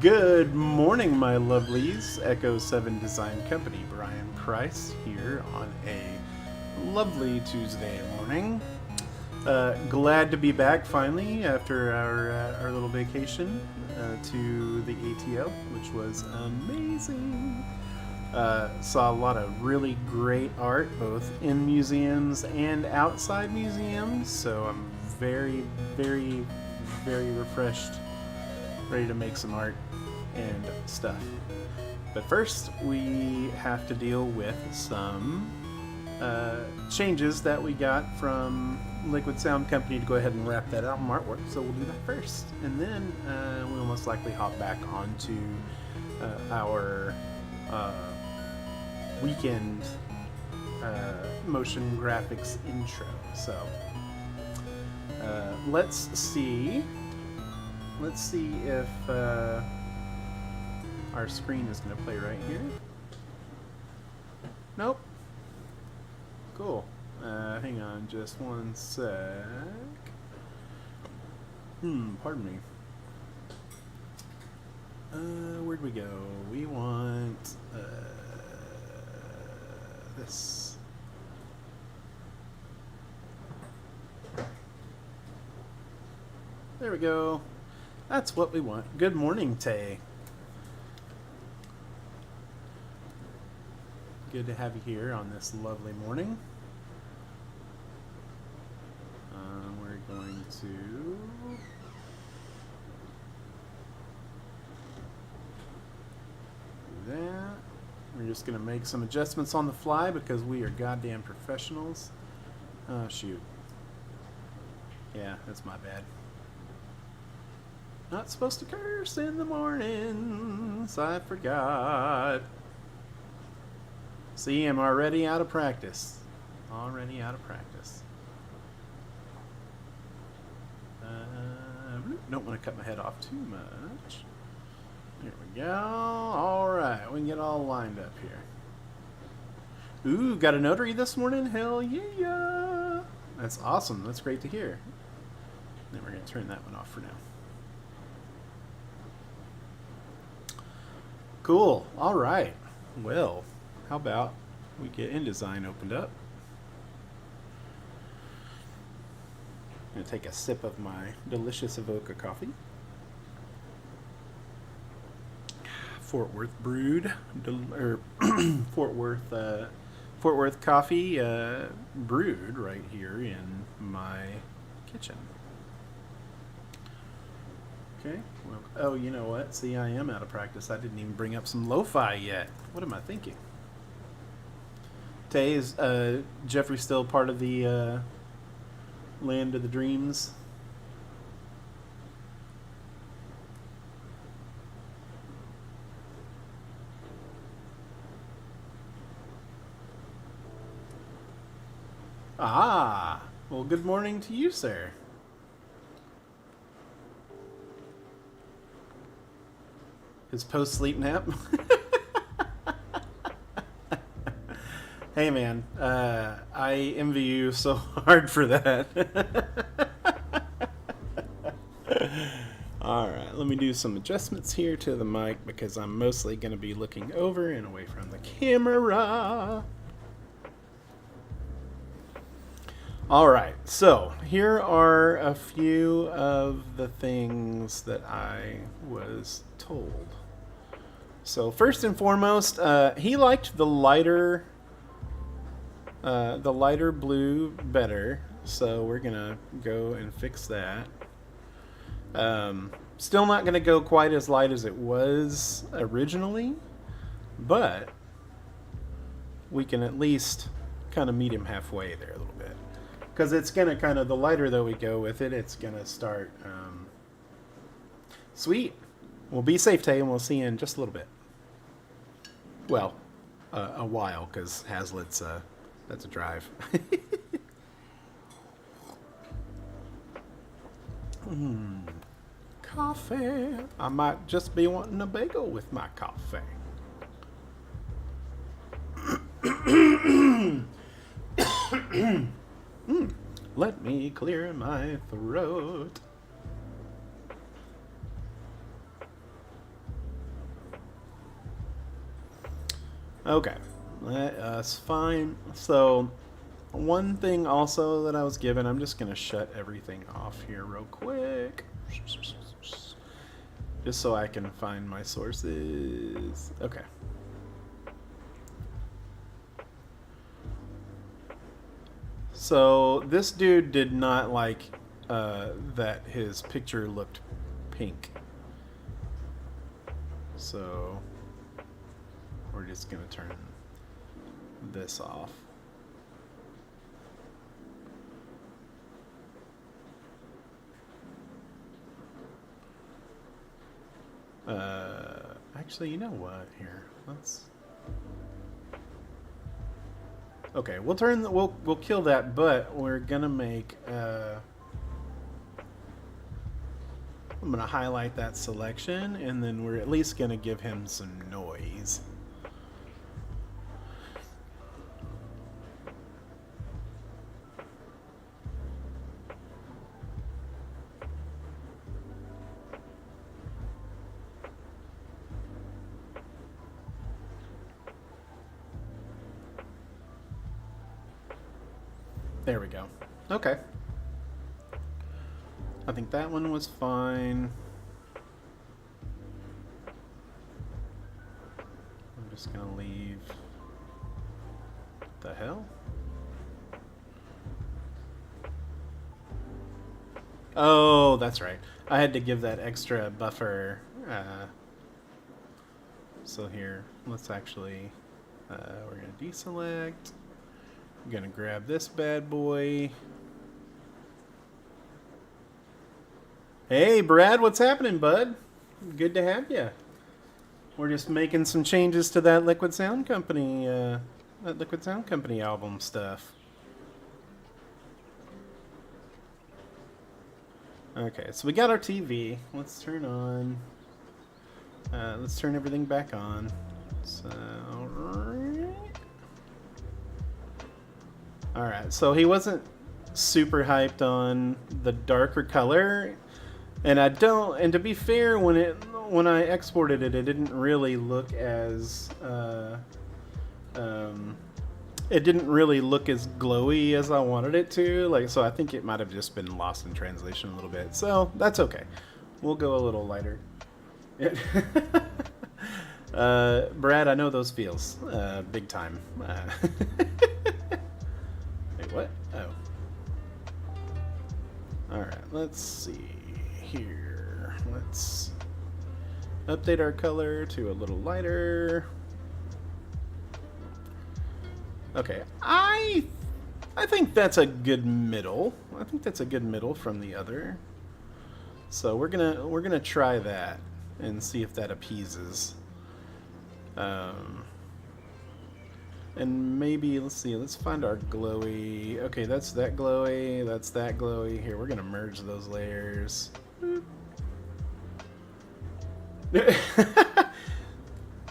Good morning, my lovelies. Echo 7 Design Company, Brian Price here on a lovely Tuesday morning. Glad to be back finally after our little vacation to the ATO, which was amazing. Saw a lot of really great art, both in museums and outside museums, so I'm very, very, very refreshed, ready to make some art and stuff. But first, we have to deal with some changes that we got from Liquid Sound Company to go ahead and wrap that album artwork. So we'll do that first, and then we'll most likely hop back onto our weekend motion graphics intro. So let's see if our screen is going to play right here. Nope. Cool. Hang on just one sec. Pardon me. Where'd we go? We want this. There we go. That's what we want. Good morning, Tay. Good to have you here on this lovely morning. We're going to do that. We're just going to make some adjustments on the fly because we are goddamn professionals. Oh, shoot. Yeah, that's my bad. Not supposed to curse in the mornings. I forgot. See, I'm already out of practice. Already out of practice. Don't want to cut my head off too much. There we go. Alright, we can get all lined up here. Ooh, got a notary this morning? Hell yeah! That's awesome. That's great to hear. Then we're going to turn that one off for now. Cool. All right. Well, how about we get InDesign opened up? I'm going to take a sip of my delicious Avoca coffee. Fort Worth brewed, Fort Worth coffee brewed right here in my kitchen. Okay. Well, oh, you know what? See, I am out of practice. I didn't even bring up some lo-fi yet. What am I thinking? Tay, is Jeffrey still part of the Land of the Dreams? Ah, well, good morning to you, sir. His post-sleep nap? Hey, man, I envy you so hard for that. Alright, let me do some adjustments here to the mic because I'm mostly going to be looking over and away from the camera. Alright, so here are a few of the things that I was told. So first and foremost, he liked the lighter blue better, so we're gonna go and fix that. Still not gonna go quite as light as it was originally, but we can at least kind of meet him halfway there a little bit. Because it's gonna kind of, the lighter that we go with it, it's gonna start, sweet. Well, be safe, Tay, and we'll see you in just a little bit. Well, a while, because Hazlitt's, that's a drive. Coffee. I might just be wanting a bagel with my coffee. Let me clear my throat. Okay, that's fine. So, one thing also that I was given, I'm just going to shut everything off here real quick. Just so I can find my sources. Okay. So, this dude did not like that his picture looked pink. So, we're just going to turn this off. Actually, you know what? Here, let's. Okay, we'll turn. We'll kill that, but we're gonna make. I'm gonna highlight that selection, and then we're at least gonna give him some noise. There we go. Okay. I think that one was fine. I'm just gonna leave. What the hell? Oh, that's right. I had to give that extra buffer. So here, let's actually, we're gonna deselect. I'm gonna grab this bad boy. Hey, Brad, what's happening, bud? Good to have you. We're just making some changes to that Liquid Sound Company, album stuff. Okay, so we got our TV. Let's turn on. Let's turn everything back on. So, Alright, so he wasn't super hyped on the darker color, and to be fair, when when I exported it, it didn't really look as it didn't really look as glowy as I wanted it to. Like, so I think it might have just been lost in translation a little bit. So that's okay. We'll go a little lighter. Brad, I know those feels. Big time. Wait, what? Oh. Alright, let's see here. Let's update our color to a little lighter. Okay, I think that's a good middle. I think that's a good middle from the other. So we're gonna try that and see if that appeases. And maybe, let's see, let's find our glowy. Okay, that's that glowy, that's that glowy. Here, we're gonna merge those layers.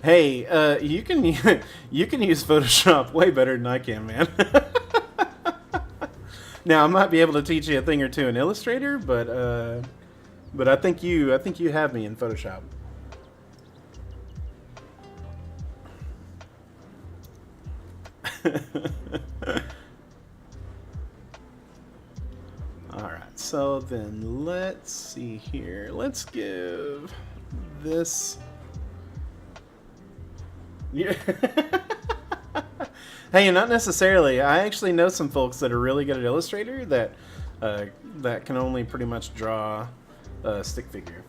Hey, you can use Photoshop way better than I can, man. Now I might be able to teach you a thing or two in Illustrator, but I think you have me in Photoshop. Alright, so then let's see here. Let's give this... Yeah. Hey, not necessarily. I actually know some folks that are really good at Illustrator that that can only pretty much draw a stick figure.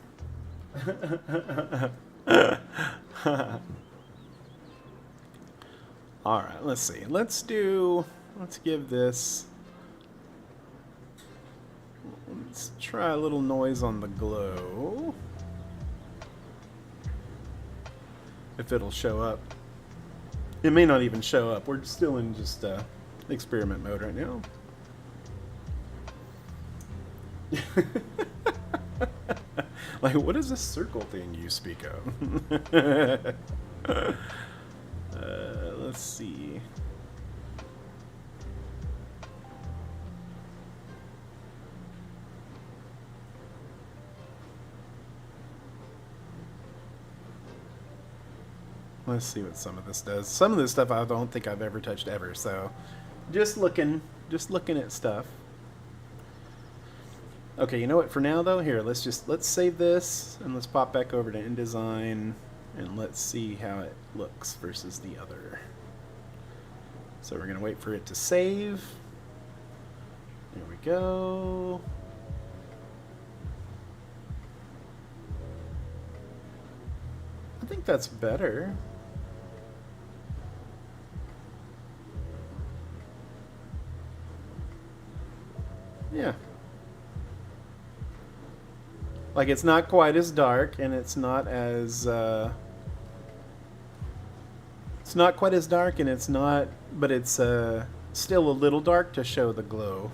Alright, let's see. Let's give this... Let's try a little noise on the glow. If it'll show up. It may not even show up. We're still in just experiment mode right now. Like, what is this circle thing you speak of? Let's see. Let's see what some of this does. Some of this stuff I don't think I've ever touched ever, so just looking at stuff. Okay, you know what, for now though, here, let's save this and let's pop back over to InDesign and let's see how it looks versus the other. So we're gonna wait for it to save. There we go. I think that's better. Yeah. Like, it's not quite as dark, and it's not as, it's not quite as dark, and it's not, but it's, still a little dark to show the glow.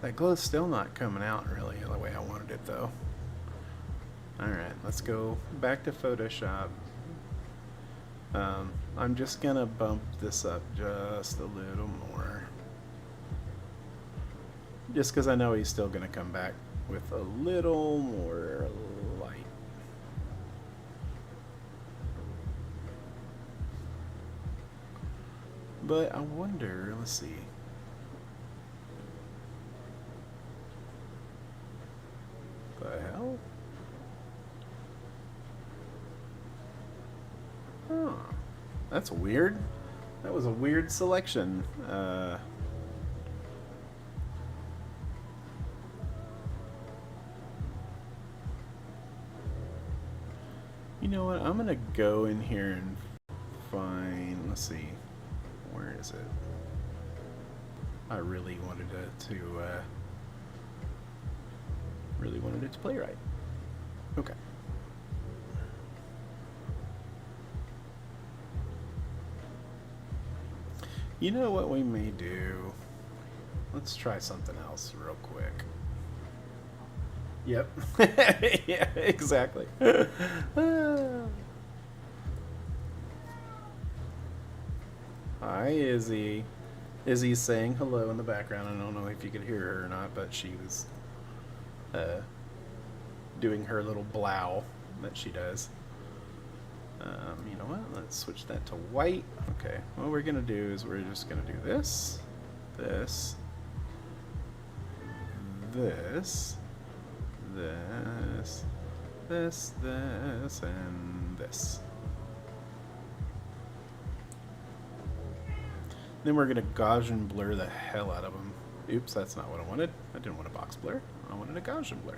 That glow's still not coming out, really, the way I wanted it, though. Alright, let's go back to Photoshop. I'm just gonna bump this up just a little more. Just because I know he's still gonna come back with a little more light. But I wonder, let's see. The hell? Huh. That's weird. That was a weird selection. You know what? I'm gonna go in here and find. Let's see. Where is it? I really wanted it to. Really wanted it to play right. Okay. You know what we may do? Let's try something else real quick. Yep. Yeah, exactly. Hi, Izzy. Izzy's saying hello in the background. I don't know if you could hear her or not, but she was doing her little blow that she does. You know what? Let's switch that to white. Okay, what we're gonna do is we're just gonna do this, this, this, this, this, and this. Then we're gonna Gaussian blur the hell out of them. Oops, that's not what I wanted. I didn't want a box blur. I wanted a Gaussian blur.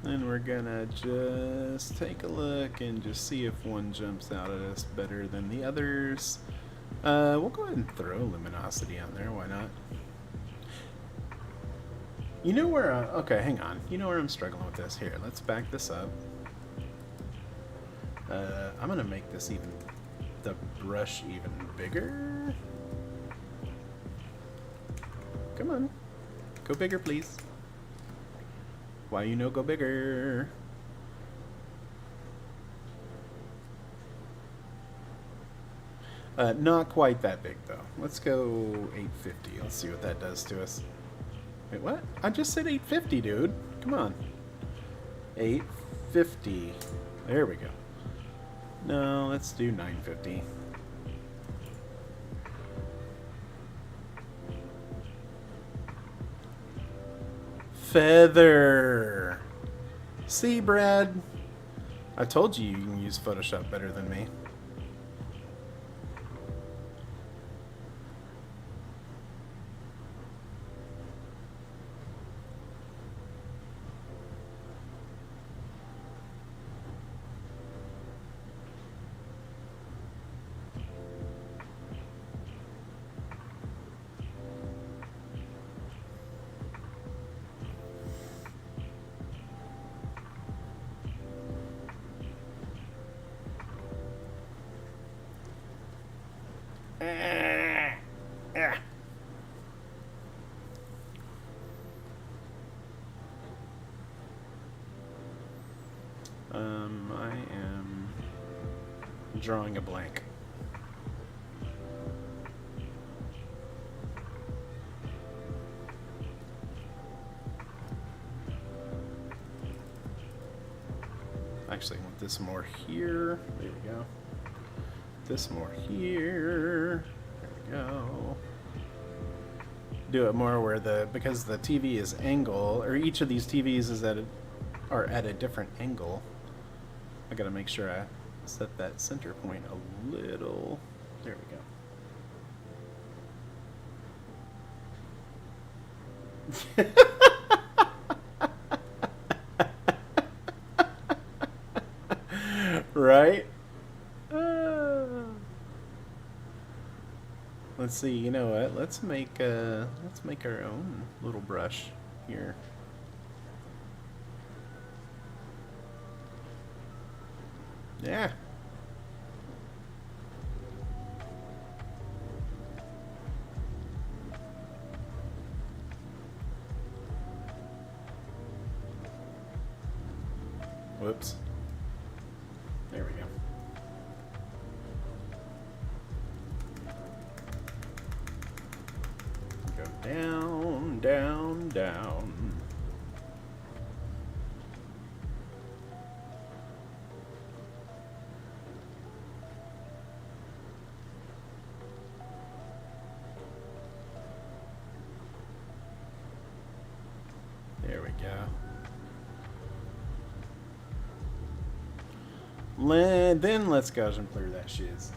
And we're gonna just take a look and just see if one jumps out at us better than the others. We'll go ahead and throw luminosity on there, why not? You know where, okay, hang on. You know where I'm struggling with this? Here, let's back this up. I'm gonna make this the brush even bigger. Come on. Go bigger, please. Why you no go bigger? Not quite that big though. Let's go 850. Let's see what that does to us. Wait, what? I just said 850, dude. Come on. 850. There we go. No, let's do 950. Feather. See, Brad? I told you can use Photoshop better than me. I am drawing a blank. Actually, I want this more here. There we go. This more here. There we go. Do it more where because the TV is angle, or each of these TVs is are at a different angle. I gotta make sure I set that center point a little. There we go. Right? Let's see. You know what? Let's make our own little brush here. Yeah. Whoops. There we go. Go down, down, down. There we go. Then let's Gaussian blur that shiz.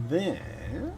then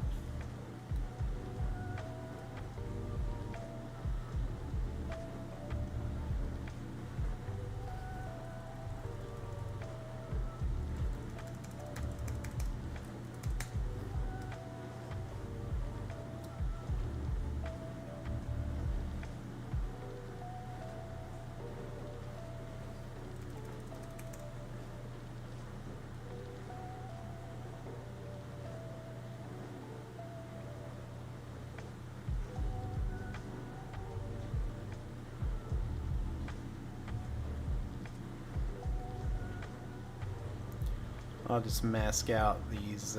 I'll just mask out these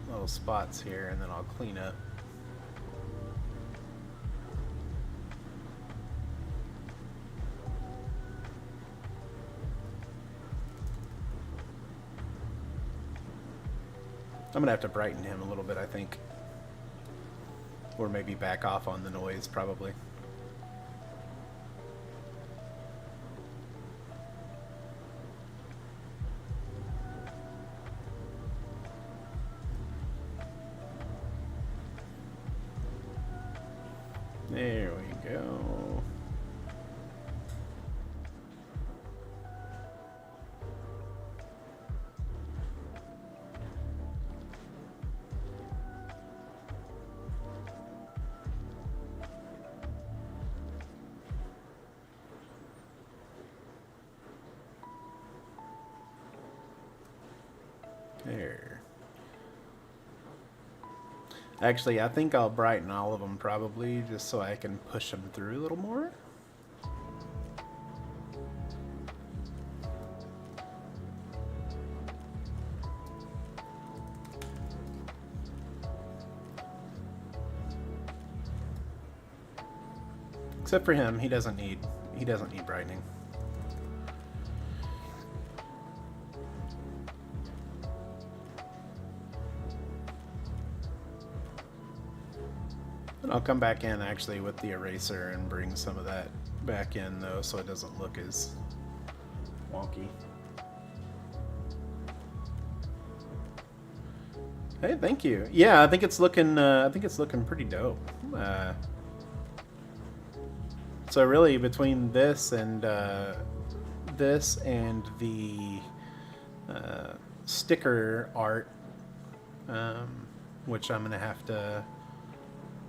little spots here and then I'll clean up. I'm gonna have to brighten him a little bit, I think. Or maybe back off on the noise, probably. There we go. There. Actually, I think I'll brighten all of them probably, just so I can push them through a little more. Except for him, he doesn't need brightening. I'll come back in actually with the eraser and bring some of that back in though, so it doesn't look as wonky. Hey, thank you. Yeah, I think it's looking pretty dope. So really, between this and the sticker art, which I'm gonna have to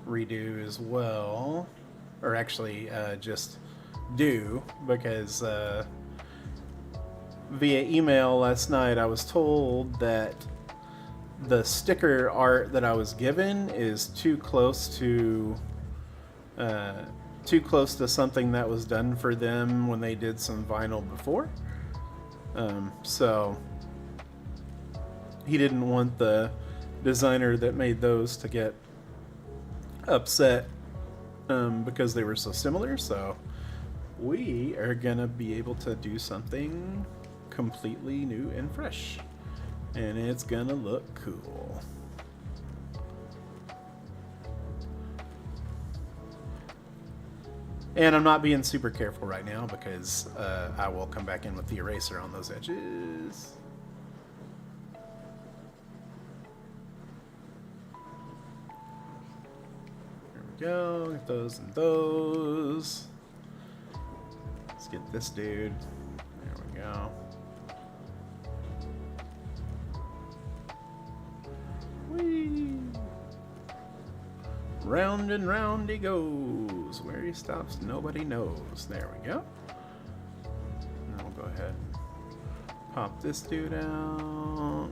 redo as well, or actually just do, because via email last night I was told that the sticker art that I was given is too close to something that was done for them when they did some vinyl before. So he didn't want the designer that made those to get upset because they were so similar. So we are gonna be able to do something completely new and fresh, and it's gonna look cool. And I'm not being super careful right now because I will come back in with the eraser on those edges. Go, get those and those. Let's get this dude. There we go. Whee! Round and round he goes. Where he stops, nobody knows. There we go. Now we'll go ahead and pop this dude out.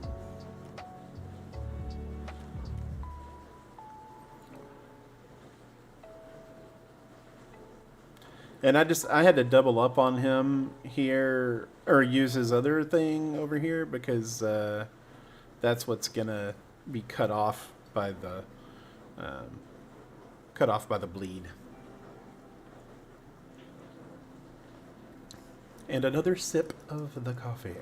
And I had to double up on him here, or use his other thing over here, because that's what's gonna be cut off by the bleed. And another sip of the coffee.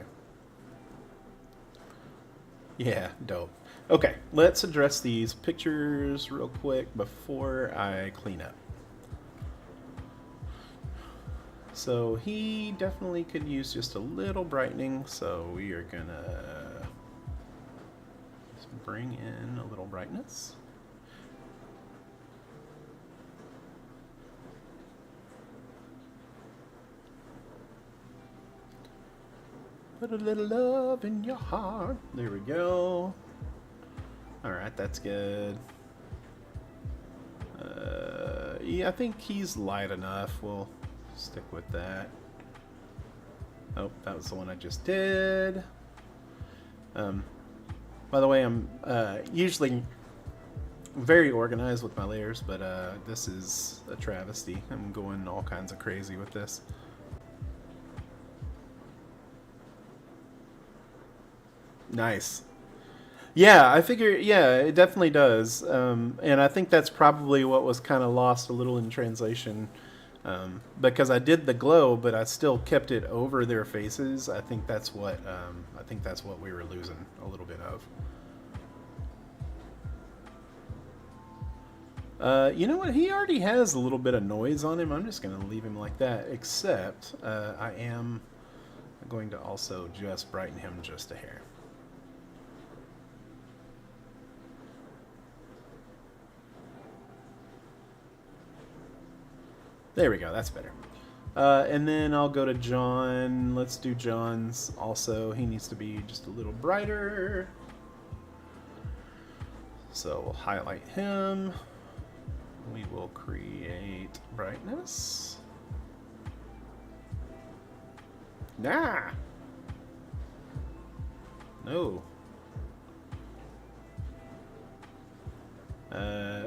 Yeah, dope. Okay, let's address these pictures real quick before I clean up. So he definitely could use just a little brightening, so we are gonna bring in a little brightness. Put a little love in your heart. There we go. Alright, that's good. Yeah, I think he's light enough. We'll stick with that. Oh, that was the one I just did. By the way, I'm usually very organized with my layers, but this is a travesty. I'm going all kinds of crazy with this. Nice. Yeah, I figure, yeah, it definitely does. And I think that's probably what was kind of lost a little in translation. Because I did the glow, but I still kept it over their faces. I think that's what we were losing a little bit of. You know what? He already has a little bit of noise on him. I'm just going to leave him like that, except I am going to also just brighten him just a hair. There we go, that's better. And then I'll go to John. Let's do John's also. He needs to be just a little brighter. So we'll highlight him. We will create brightness. Nah! No.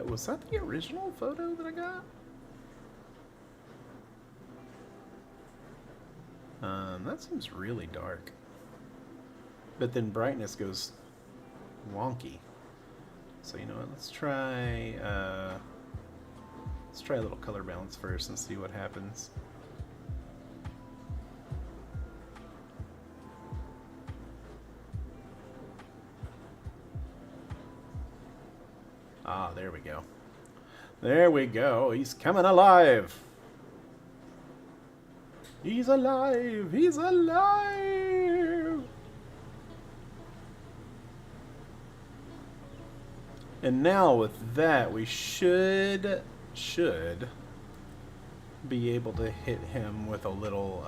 Was that the original photo that I got? That seems really dark. But then brightness goes wonky. So you know what, let's try a little color balance first and see what happens. Ah, there we go. There we go, he's coming alive! He's alive! He's alive! And now with that, we should be able to hit him with a little,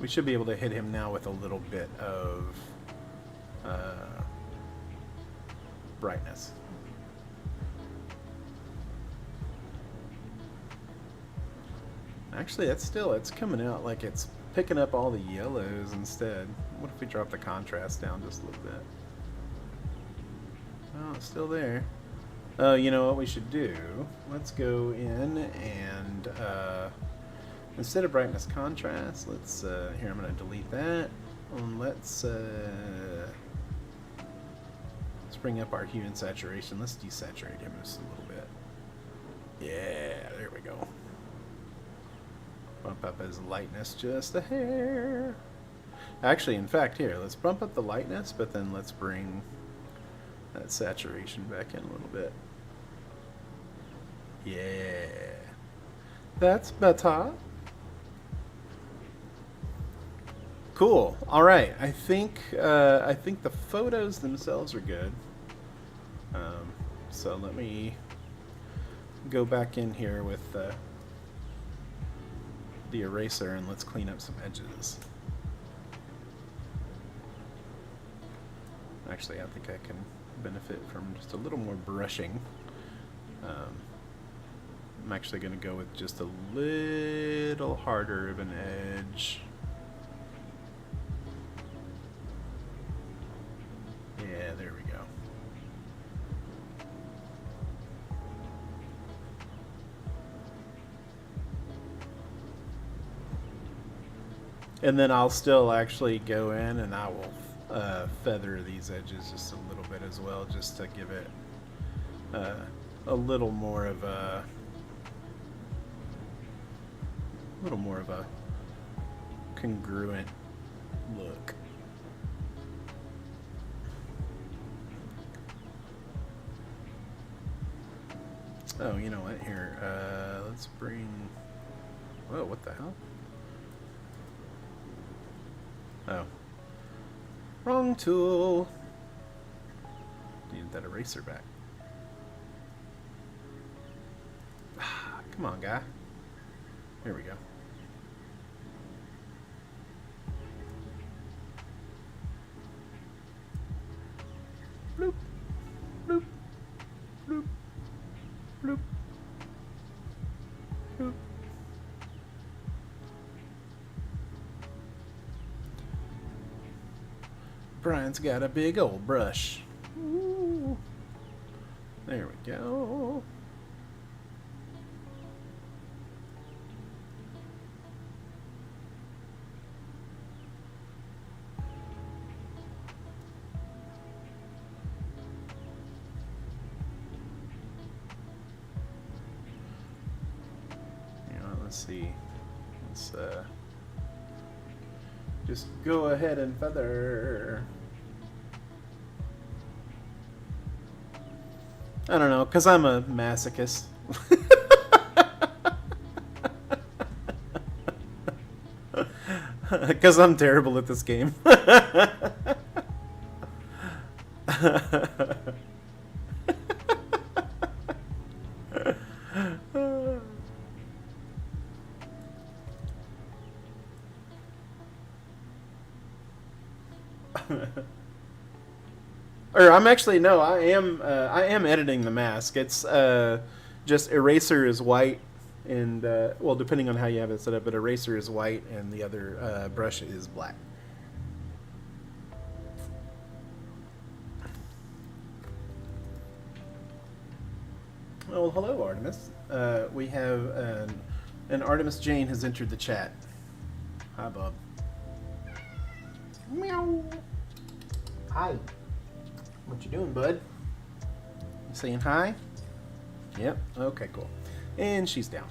we should be able to hit him now with a little bit of brightness. Actually, it's coming out like it's picking up all the yellows instead. What if we drop the contrast down just a little bit? Oh, it's still there. Oh, you know what we should do? Let's go in and instead of brightness contrast, let's here, I'm going to delete that. And let's bring up our hue and saturation. Let's desaturate him just a little bit. Yeah, there we go. Bump up his lightness just a hair. Actually, in fact, here, let's bump up the lightness, but then let's bring that saturation back in a little bit. Yeah. That's better. Cool. All right. I think the photos themselves are good. So let me go back in here with the eraser and let's clean up some edges. Actually, I think I can benefit from just a little more brushing. I'm actually going to go with just a little harder of an edge. Yeah, there we go. And then I'll still actually go in and I will feather these edges just a little bit as well, just to give it a little more of a congruent look. Oh, you know what? Here, let's bring. Whoa, what the hell? Oh. tool. Need that eraser back. Come on, guy. Here we go. Bloop, bloop, bloop, bloop, bloop. Brian's got a big old brush. Ooh. There we go. Let's see. Let's just go ahead and feather. I don't know, because I'm a masochist. Because I'm terrible at this game. Or I'm actually no, I am editing the mask. It's just eraser is white, and well, depending on how you have it set up, but eraser is white and the other brush is black. Well, hello, Artemis. We have an Artemis Jane has entered the chat. Hi, Bob. Meow. Hi. What you doing, bud? You saying hi? Yep. Okay, cool. And she's down.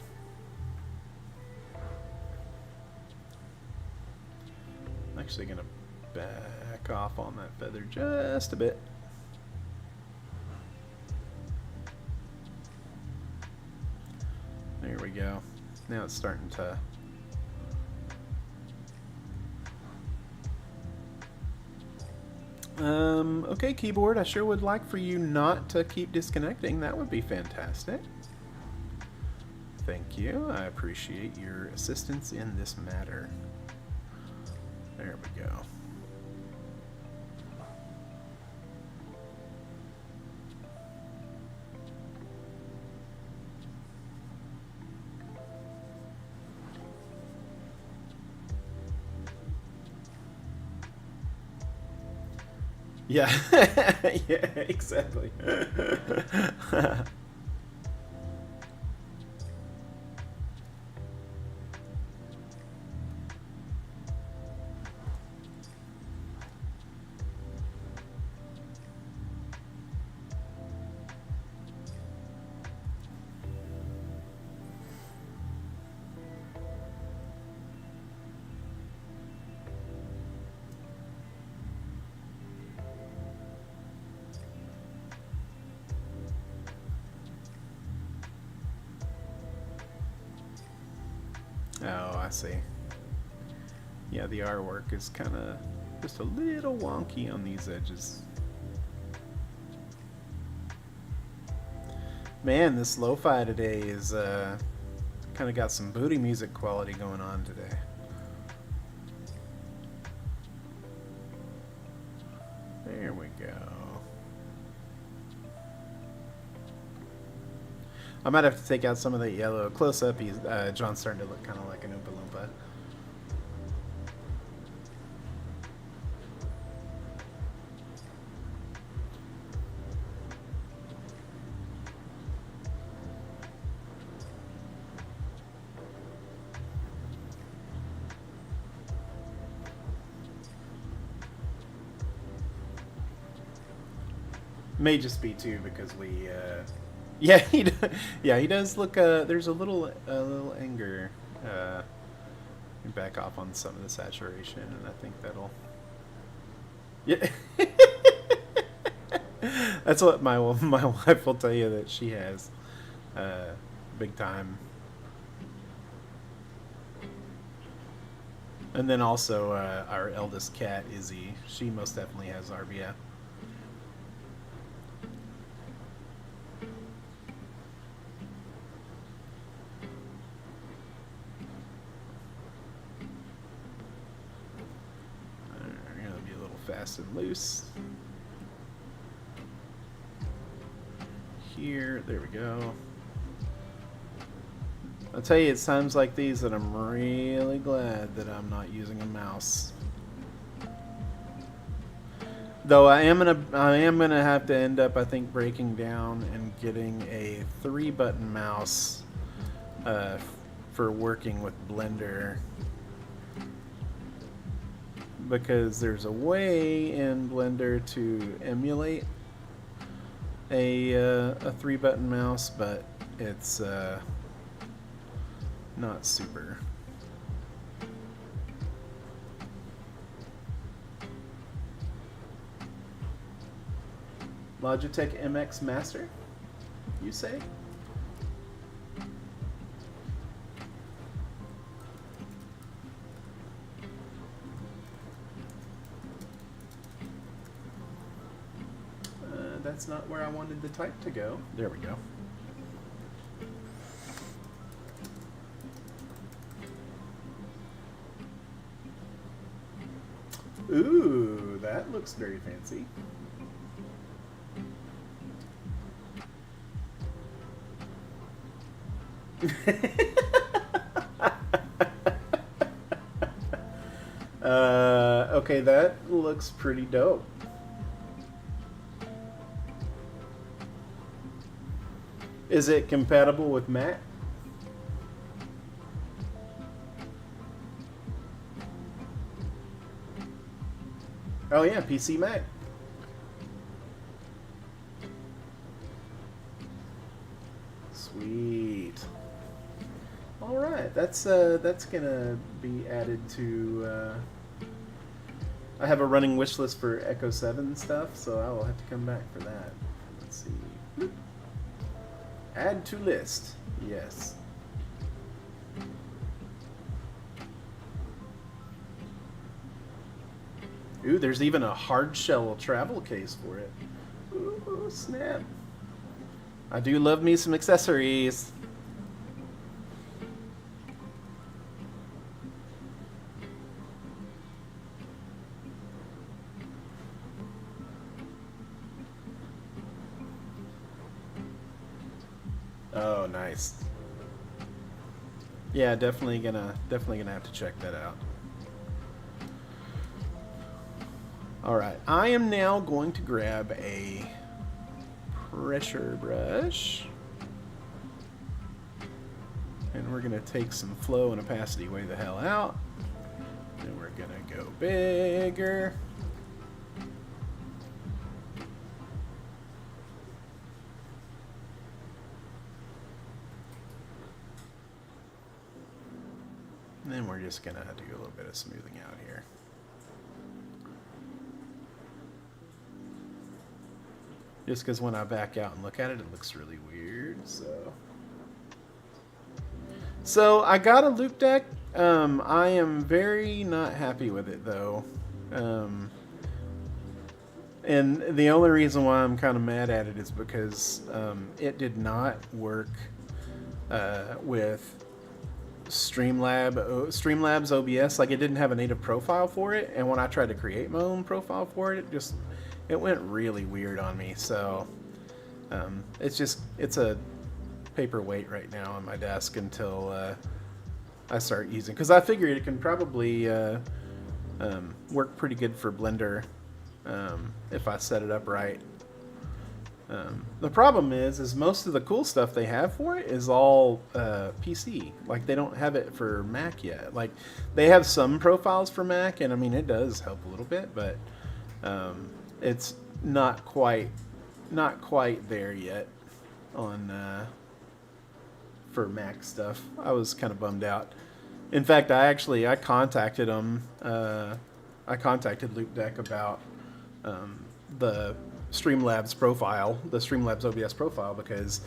I'm actually gonna back off on that feather just a bit. There we go. Now it's starting to... okay, keyboard, I sure would like for you not to keep disconnecting. That would be fantastic. Thank you. I appreciate your assistance in this matter. There we go. Yeah, yeah, exactly. Oh, I see. Yeah, the artwork is kind of just a little wonky on these edges. Man, this lo-fi today is kind of got some booty music quality going on today. There we go. I might have to take out some of that yellow. Close up, John's starting to look kind of like an Oompa Loompa. May just be too because we. Yeah, he does look. There's a little anger. Back off on some of the saturation, and I think that'll. Yeah, that's what my wife will tell you that she has, big time. And then also our eldest cat, Izzy. She most definitely has RBF. We're going to be a little fast and loose. Here, there we go. I'll tell you, it's times like these that I'm really glad that I'm not using a mouse. Though I am gonna have to end up, I think, breaking down and getting a 3-button mouse for working with Blender, because there's a way in Blender to emulate a 3-button mouse, but it's not super. Logitech MX Master, you say? That's not where I wanted the type to go. There we go. Ooh, that looks very fancy. Okay, that looks pretty dope. Is it compatible with Mac? Oh yeah, PC Mac. Sweet. All right, that's gonna be added to. I have a running wish list for Echo 7 stuff, so I will have to come back for that. Let's see. Add to list. Yes. Ooh, there's even a hard shell travel case for it. Ooh, snap. I do love me some accessories. Oh, nice. Yeah, definitely gonna have to check that out. All right, I am now going to grab a pressure brush, and we're gonna take some flow and opacity way the hell out, and we're gonna go bigger. And then we're just gonna do a little bit of smoothing out here. Just because when I back out and look at it, it looks really weird, so I got a Loupedeck. I am very not happy with it, though. And the only reason why I'm kind of mad at it is because it did not work with Streamlabs OBS. Like, it didn't have a native profile for it, and when I tried to create my own profile for it, it went really weird on me. So it's a paperweight right now on my desk until I start using, because I figured it can probably work pretty good for Blender if I set it up right. The problem is most of the cool stuff they have for it is all PC. Like, they don't have it for Mac yet. Like, they have some profiles for Mac, and I mean, it does help a little bit, but it's not quite there yet on for Mac stuff. I was kind of bummed out. In fact, I contacted them. I contacted Loupedeck about the Streamlabs profile, the Streamlabs OBS profile, because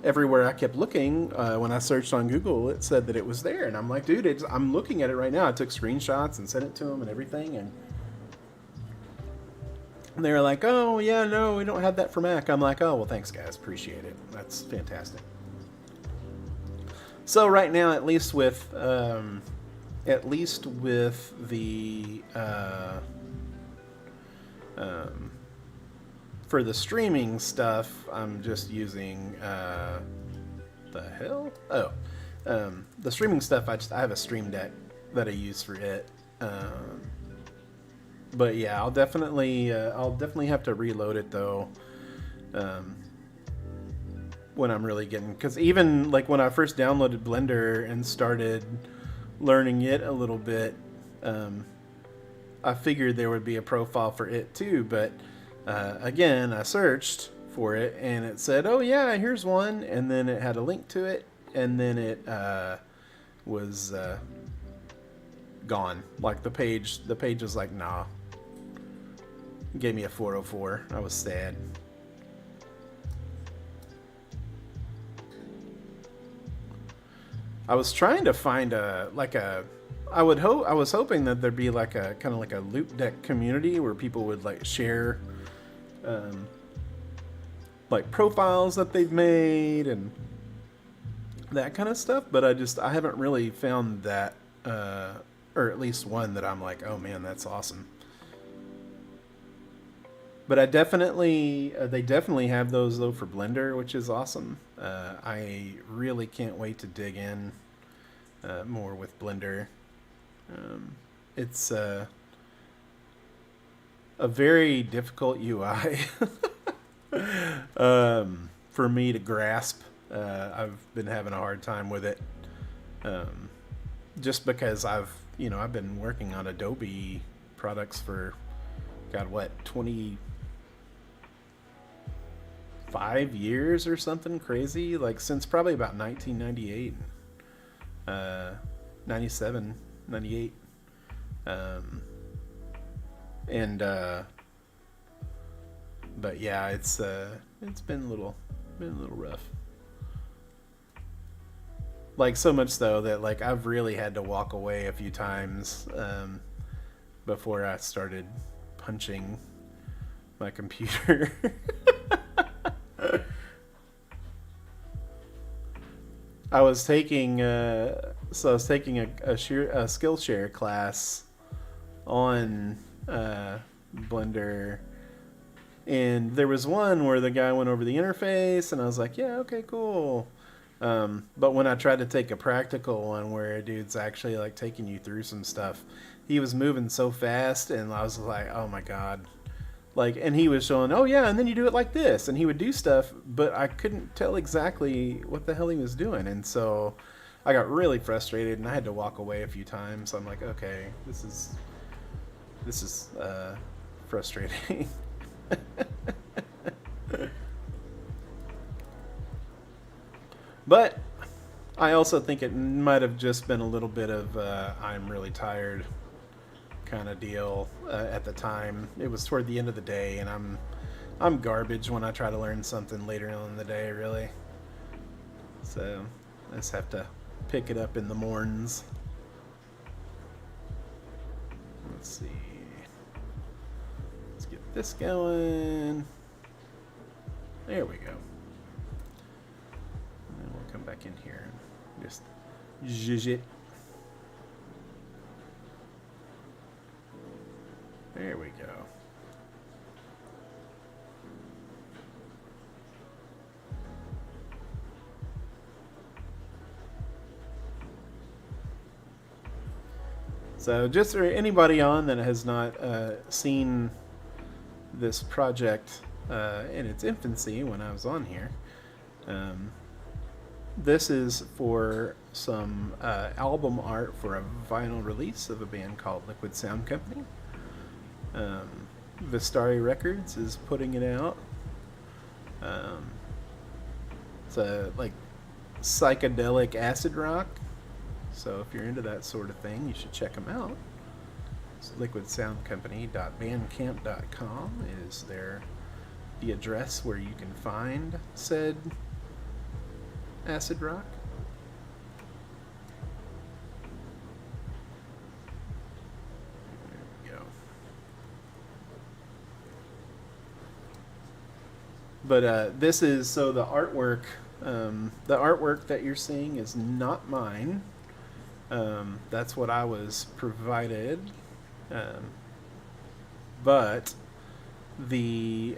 everywhere I kept looking, when I searched on Google, it said that it was there, and I'm like, dude, I'm looking at it right now. I took screenshots and sent it to them and everything, and they were like, oh yeah, no, we don't have that for Mac. I'm like, oh well, thanks guys, appreciate it. That's fantastic. So right now, at least with the for the streaming stuff, I'm just using the hell? Oh, the streaming stuff. I have a Stream Deck that I use for it. But yeah, I'll definitely have to reload it though. When I'm really getting, because even like when I first downloaded Blender and started learning it a little bit, I figured there would be a profile for it too, but again, I searched for it and it said, oh yeah, here's one, and then it had a link to it, and then it was gone. Like the page was like, nah. It gave me a 404. I was sad. I was trying to find I was hoping that there'd be like a kind of like a Loupedeck community where people would like share like profiles that they've made and that kind of stuff, but I haven't really found that, or at least one that I'm like, oh man, that's awesome. But they definitely have those though for Blender, which is awesome. I really can't wait to dig in more with Blender. It's a very difficult UI for me to grasp. I've been having a hard time with it, just because I've been working on Adobe products for, God, what, 25 years or something crazy, like since probably about 1998, 97, 98, but yeah, it's been a little rough. Like so much though that like I've really had to walk away a few times before I started punching my computer. I was taking a Skillshare class on Blender, and there was one where the guy went over the interface, and I was like, yeah, okay, cool. But when I tried to take a practical one where a dude's actually like taking you through some stuff, he was moving so fast, and I was like, oh my god. Like, and he was showing, oh yeah, and then you do it like this, and he would do stuff, but I couldn't tell exactly what the hell he was doing, and so I got really frustrated, and I had to walk away a few times. I'm like, okay, this is frustrating. But I also think it might have just been a little bit of I'm really tired kind of deal at the time. It was toward the end of the day, and I'm garbage when I try to learn something later on in the day, really. So I just have to pick it up in the mornings. Let's see. Let's get this going. There we go. And then we'll come back in here and just zhuzh it. There we go. So just for anybody on that has not seen this project in its infancy when I was on here, this is for some album art for a vinyl release of a band called Liquid Sound Company. Vistari Records is putting it out. It's a like psychedelic acid rock, so if you're into that sort of thing, you should check them out. It's liquidsoundcompany.bandcamp.com is the address where you can find said Acid Rock. There we go. But this is, so the artwork that you're seeing is not mine. That's what I was provided. But the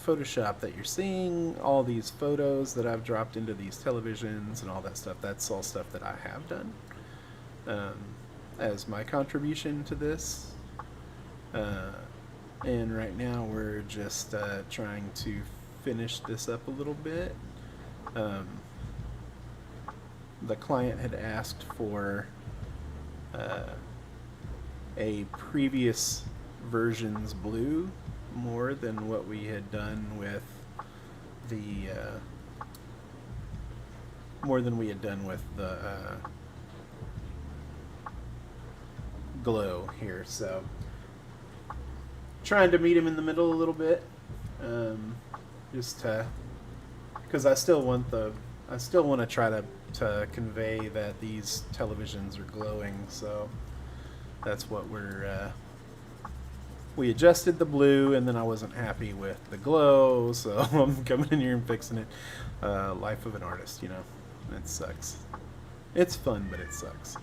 Photoshop that you're seeing, all these photos that I've dropped into these televisions and all that stuff, that's all stuff that I have done as my contribution to this. And right now we're just trying to finish this up a little bit. The client had asked for a previous version's blue more than what we had done with the glow here, so trying to meet him in the middle a little bit, just to, because I still want to try to convey that these televisions are glowing, so that's what we adjusted the blue, and then I wasn't happy with the glow, so I'm coming in here and fixing it. Life of an artist, you know, it sucks. It's fun, but it sucks.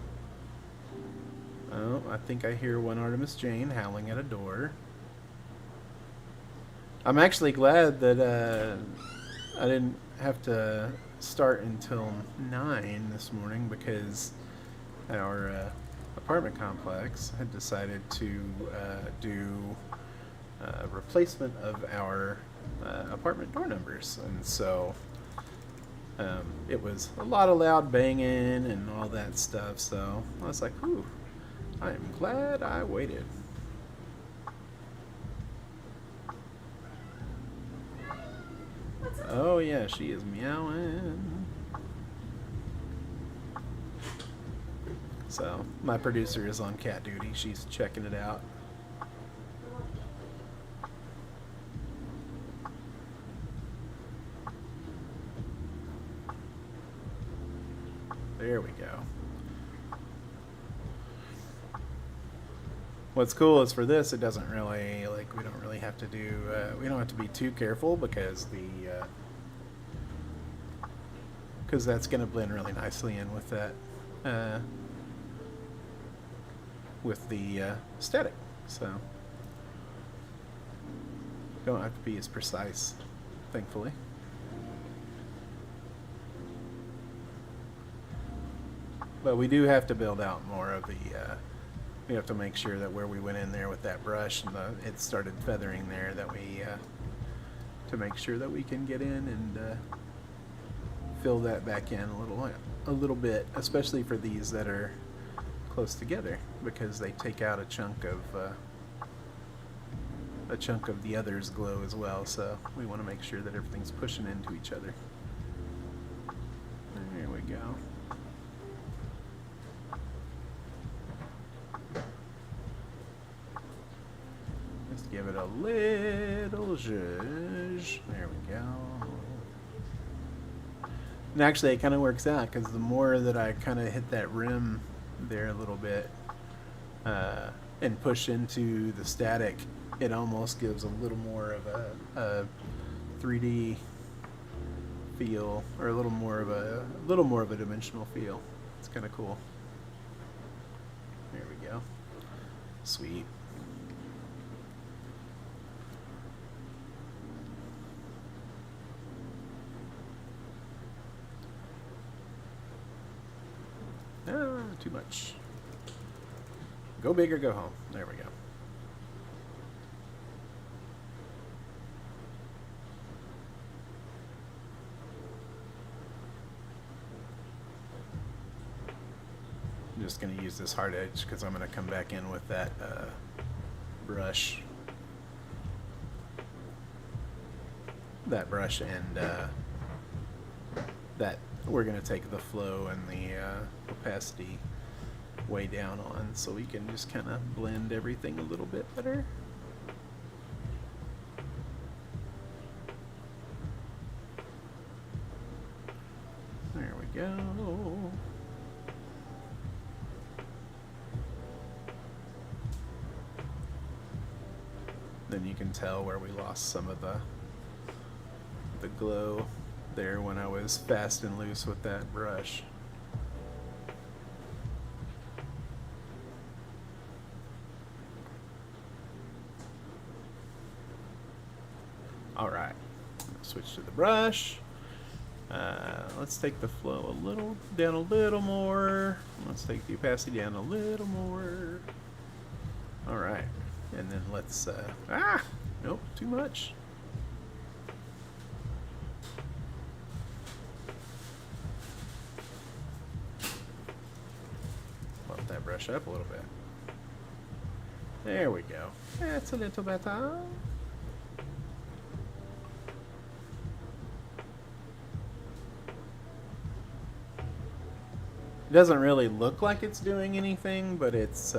Oh, I think I hear one Artemis Jane howling at a door. I'm actually glad that I didn't have to start until 9 this morning, because our apartment complex had decided to do replacement of our apartment door numbers, and so it was a lot of loud banging and all that stuff, so I was like, ooh, I am glad I waited. Oh yeah, she is meowing. So my producer is on cat duty. She's checking it out. There we go. What's cool is for this, it doesn't really, like, we don't really have to do, we don't have to be too careful, because that's going to blend really nicely in with that, with the static, so don't have to be as precise, thankfully. But we do have to build out more of the, we have to make sure that where we went in there with that brush and it started feathering there, that we, to make sure that we can get in and fill that back in a little bit, especially for these that are close together, because they take out a chunk of the other's glow as well, so we want to make sure that everything's pushing into each other. There we go. Just give it a little zhuzh. There we go. And actually it kind of works out, because the more that I kind of hit that rim there a little bit and push into the static, it almost gives a little more of a 3D feel, or a little more of a dimensional feel. It's kind of cool. There we go. Sweet. No, too much. Go big or go home. There we go. I'm just going to use this hard edge because I'm going to come back in with that brush. That brush, and that we're going to take the flow and the opacity way down on, so we can just kind of blend everything a little bit better. go. Then you can tell where we lost some of the glow there when I was fast and loose with that brush. All right, switch to the brush. Let's take the flow down a little more. Let's take the opacity down a little more. All right, and then let's, nope, too much. Bump that brush up a little bit. There we go. That's a little better. It doesn't really look like it's doing anything, but it's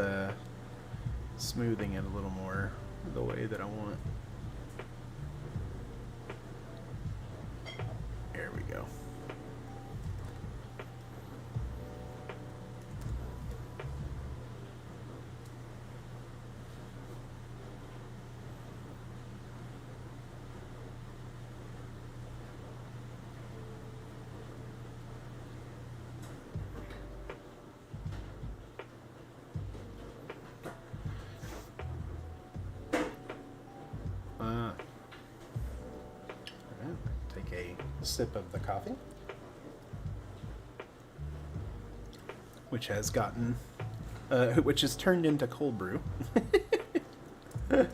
smoothing it a little more the way that I want. There we go. Take a sip of the coffee, which has gotten, which has turned into cold brew. I'm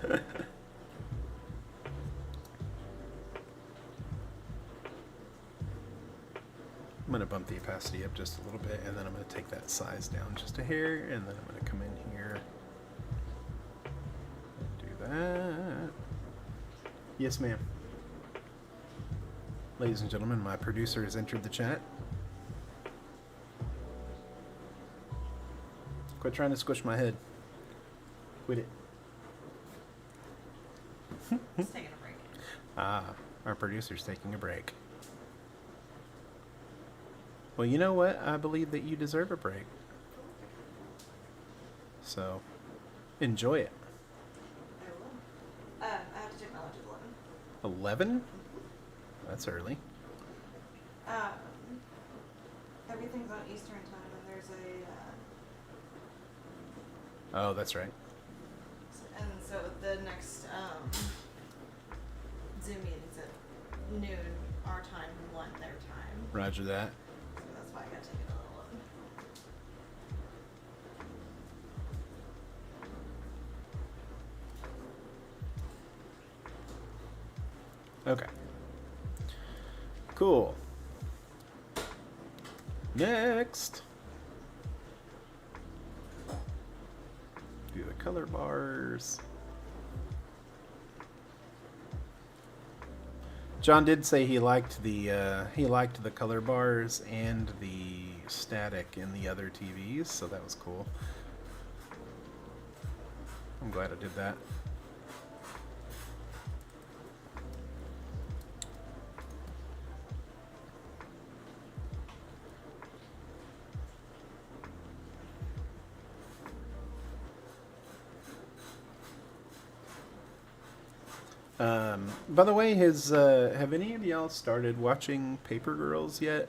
going to bump the opacity up just a little bit, and then I'm going to take that size down just a hair, and then I'm going to come in here and do that. Yes, ma'am. Ladies and gentlemen, my producer has entered the chat. Quit trying to squish my head. Quit it. He's taking a break. Our producer's taking a break. Well, you know what? I believe that you deserve a break. So, enjoy it. I will. I have to take my lunch at 11. 11? That's early. Everything's on Eastern time, and there's a. Oh, that's right. And so the next Zoom meeting's at noon our time, 1 their time. Roger that. So that's why I got to take it at 11. Okay. Cool. Next. Do the color bars. John did say he liked the color bars and the static in the other TVs, so that was cool. I'm glad I did that. By the way, have any of y'all started watching Paper Girls yet?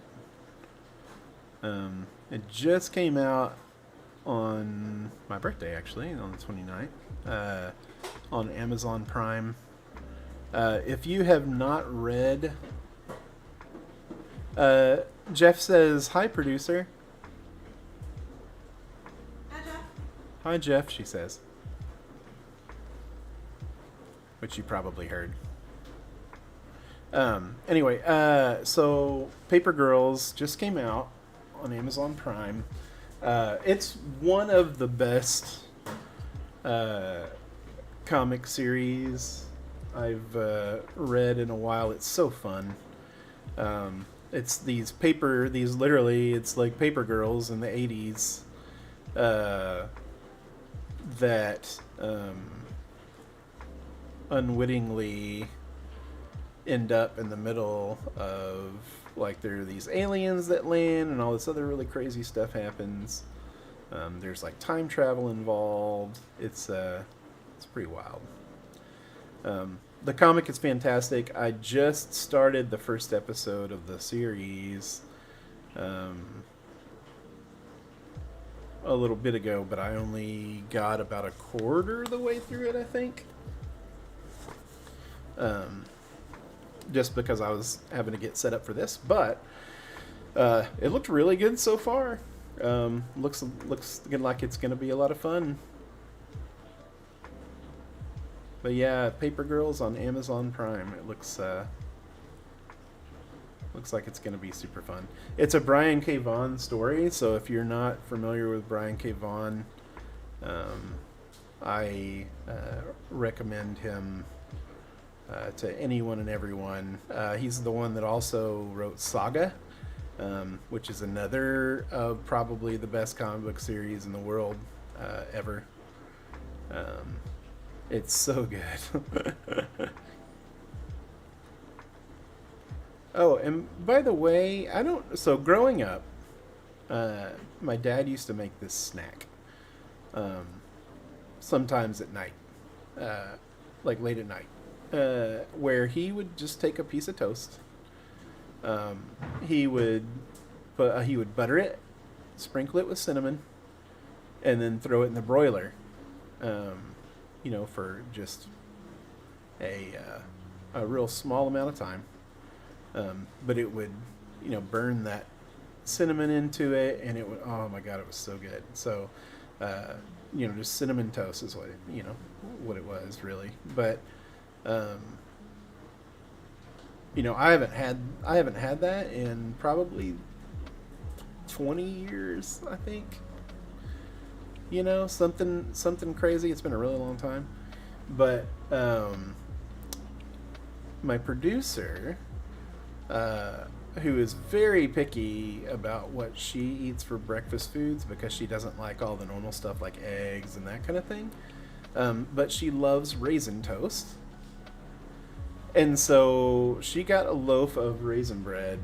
It just came out on my birthday, actually, on the 29th, on Amazon Prime. If you have not read... Jeff says, "Hi, producer." Hi, Jeff. Hi, Jeff, she says. Which you probably heard. Anyway, so Paper Girls just came out on Amazon Prime. It's one of the best comic series I've read in a while. It's so fun. It's it's like Paper Girls in the 80s that unwittingly end up in the middle of Like, there are these aliens that land, and all this other really crazy stuff happens. There's like time travel involved. It's pretty wild. The comic is fantastic. I just started the first episode of the series a little bit ago, but I only got about a quarter of the way through it, I think. Just because I was having to get set up for this, but it looked really good so far. Looks like it's going to be a lot of fun. But yeah, Paper Girls on Amazon Prime. It looks like it's going to be super fun. It's a Brian K. Vaughan story, so if you're not familiar with Brian K. Vaughan, I recommend him to anyone and everyone. He's the one that also wrote Saga, which is another of probably the best comic book series in the world ever. It's so good. Oh, and by the way, so growing up, my dad used to make this snack, sometimes at night, like late at night, where he would just take a piece of toast. He would butter it, sprinkle it with cinnamon, and then throw it in the broiler, for just a real small amount of time. But it would, burn that cinnamon into it, and it would, oh my God, it was so good. So, just cinnamon toast is what what it was really. But, I haven't had that in probably 20 years, I think. Something crazy. It's been a really long time. But, my producer, who is very picky about what she eats for breakfast foods because she doesn't like all the normal stuff like eggs and that kind of thing. But she loves raisin toast. And so she got a loaf of raisin bread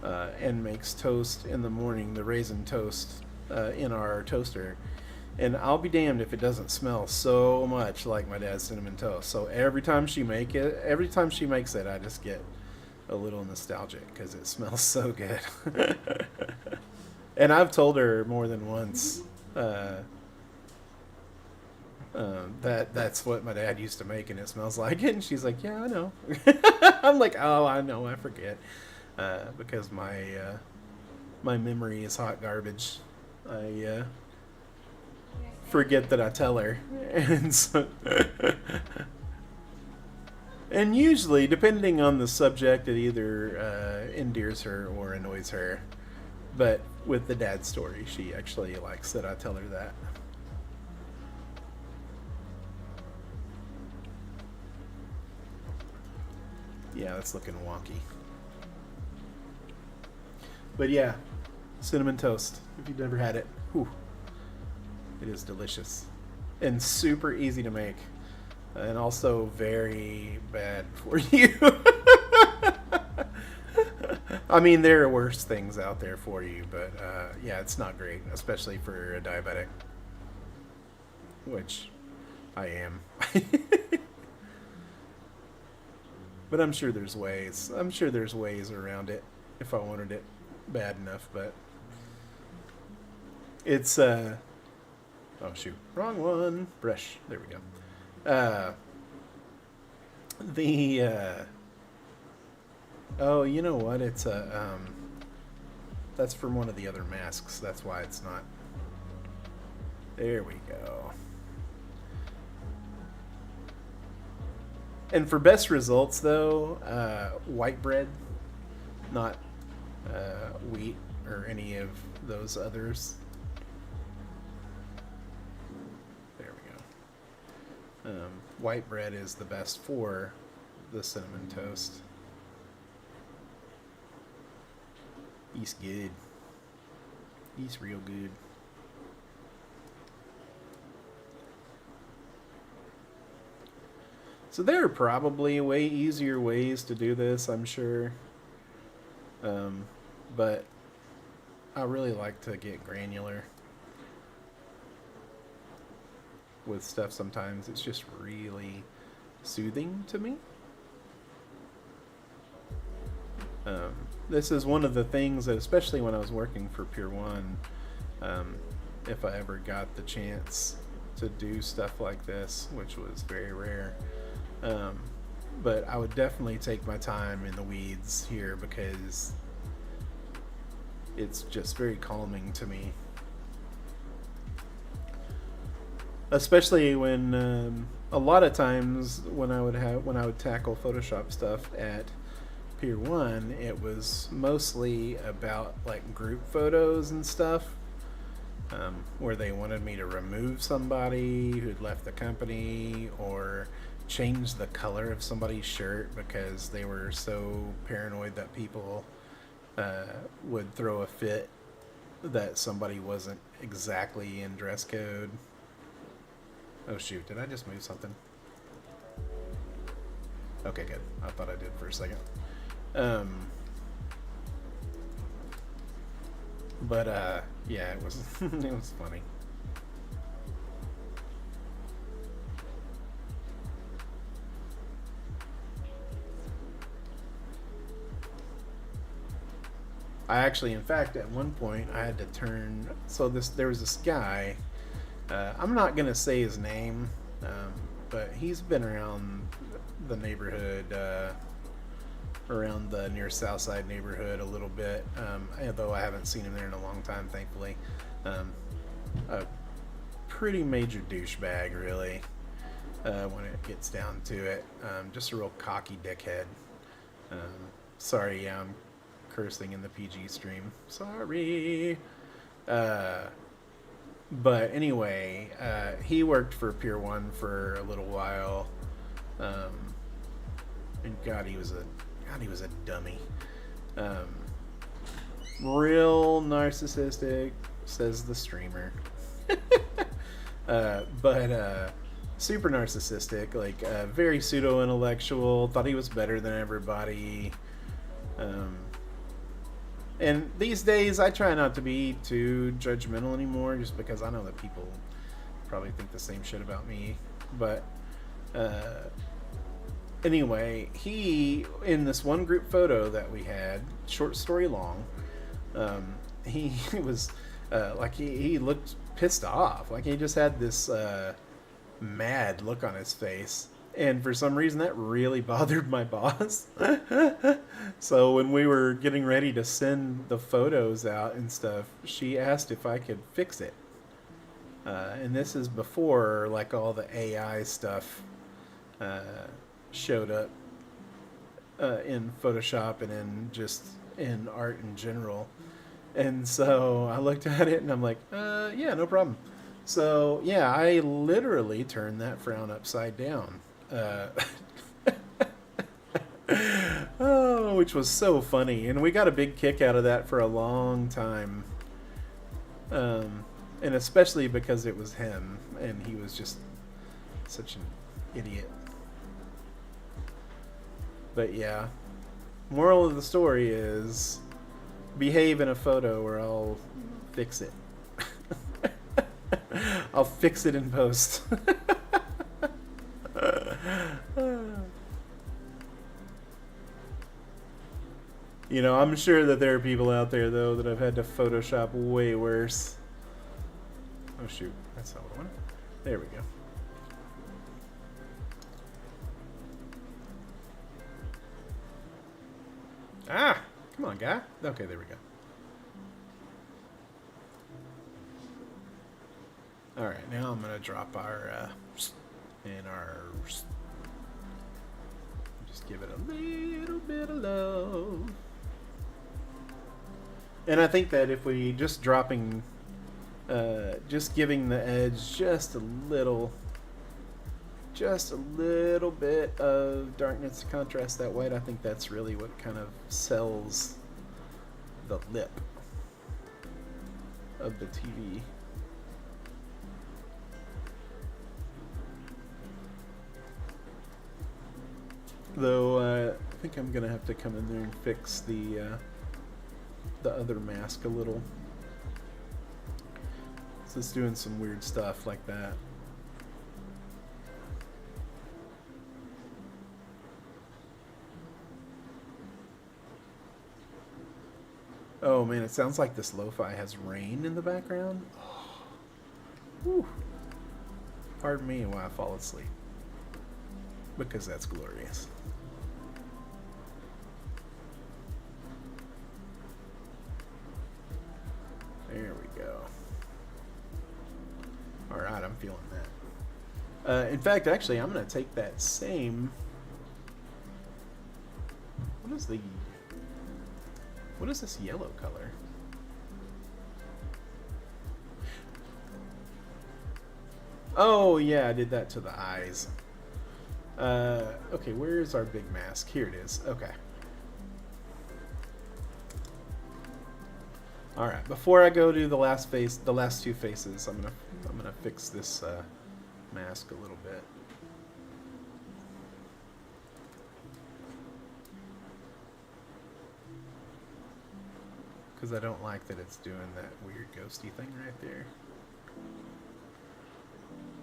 and makes toast in the morning, the raisin toast in our toaster. And I'll be damned if it doesn't smell so much like my dad's cinnamon toast. So every time she makes it, I just get a little nostalgic because it smells so good. And I've told her more than once that that's what my dad used to make and it smells like it. And she's like, yeah, I know. I'm like, oh, I know, I forget. Because my memory is hot garbage. I forget that I tell her. And so and usually, depending on the subject, it either endears her or annoys her. But with the dad story, she actually likes that I tell her that. Yeah, that's looking wonky. But yeah, cinnamon toast. If you've never had it, whew, it is delicious. And super easy to make. And also very bad for you. I mean, there are worse things out there for you, but yeah, it's not great, especially for a diabetic, which I am. But I'm sure there's ways. I'm sure there's ways around it if I wanted it bad enough, but it's oh shoot, wrong one. Brush. There we go. Oh, you know what? It's that's from one of the other masks. That's why it's not. There we go. And for best results, though, white bread, not wheat or any of those others. There we go. White bread is the best for the cinnamon toast. Eats good. Eats real good. So there are probably way easier ways to do this, I'm sure. But I really like to get granular with stuff sometimes. It's just really soothing to me. This is one of the things that, especially when I was working for Pier 1, if I ever got the chance to do stuff like this, which was very rare, but I would definitely take my time in the weeds here because it's just very calming to me. Especially when a lot of times when I would tackle Photoshop stuff at Pier 1, it was mostly about like group photos and stuff, where they wanted me to remove somebody who'd left the company or change the color of somebody's shirt because they were so paranoid that people would throw a fit that somebody wasn't exactly in dress code. Oh shoot, did I just move something? Okay, good. I thought I did for a second. Yeah, it was it was funny. I actually, in fact, at one point I had to turn. So there was this guy. I'm not gonna say his name, but he's been around the neighborhood, around the near South Side neighborhood a little bit. Although I haven't seen him there in a long time, thankfully. A pretty major douchebag, really, when it gets down to it. Just a real cocky dickhead. Sorry, yeah, I'm cursing in the PG stream. Sorry. But anyway, he worked for Pier 1 for a little while. And God, he was a dummy. Real narcissistic, says the streamer. But super narcissistic, like very pseudo-intellectual, thought he was better than everybody. And these days, I try not to be too judgmental anymore, just because I know that people probably think the same shit about me. But anyway, he, in this one group photo that we had, short story long, he was like he looked pissed off, like he just had this mad look on his face. And for some reason, that really bothered my boss. So when we were getting ready to send the photos out and stuff, she asked if I could fix it. And this is before like all the AI stuff showed up in Photoshop and in art in general. And so I looked at it and I'm like, yeah, no problem. So yeah, I literally turned that frown upside down. Oh, which was so funny, and we got a big kick out of that for a long time, and especially because it was him and he was just such an idiot. But yeah, moral of the story is behave in a photo or I'll fix it. I'll fix it in post. You know, I'm sure that there are people out there, though, that have had to Photoshop way worse. Oh, shoot. That's not what I wanted. There we go. Ah! Come on, guy. Okay, there we go. Alright, now I'm going to drop our... just give it a little bit of love. And I think that if we just dropping, just giving the edge just a little bit of darkness to contrast that white, I think that's really what kind of sells the lip of the TV. Though I think I'm gonna have to come in there and fix the the other mask a little. So it's doing some weird stuff like that. Oh man, it sounds like this lo-fi has rain in the background. Whew. Pardon me while I fall asleep. Because that's glorious. There we go. Alright, I'm feeling that. In fact, actually, I'm going to take that same... What is this yellow color? Oh, yeah, I did that to the eyes. Okay, where's our big mask? Here it is. Okay. Alright, before I go to the last face, the last two faces, I'm gonna fix this mask a little bit. Because I don't like that it's doing that weird ghosty thing right there.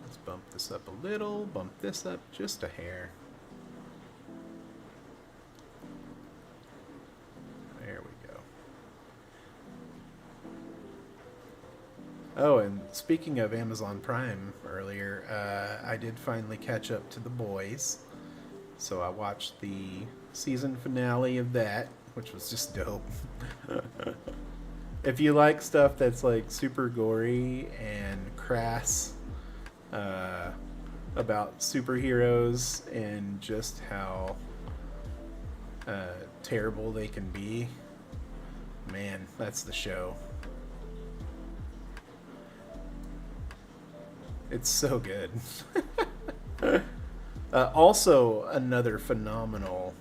Let's bump this up a little, bump this up just a hair. There we go. Oh, and speaking of Amazon Prime earlier, I did finally catch up to The Boys. So I watched the season finale of that, which was just dope. If you like stuff that's like super gory and crass, about superheroes and just how terrible they can be, man, that's the show. It's so good. Also, another phenomenal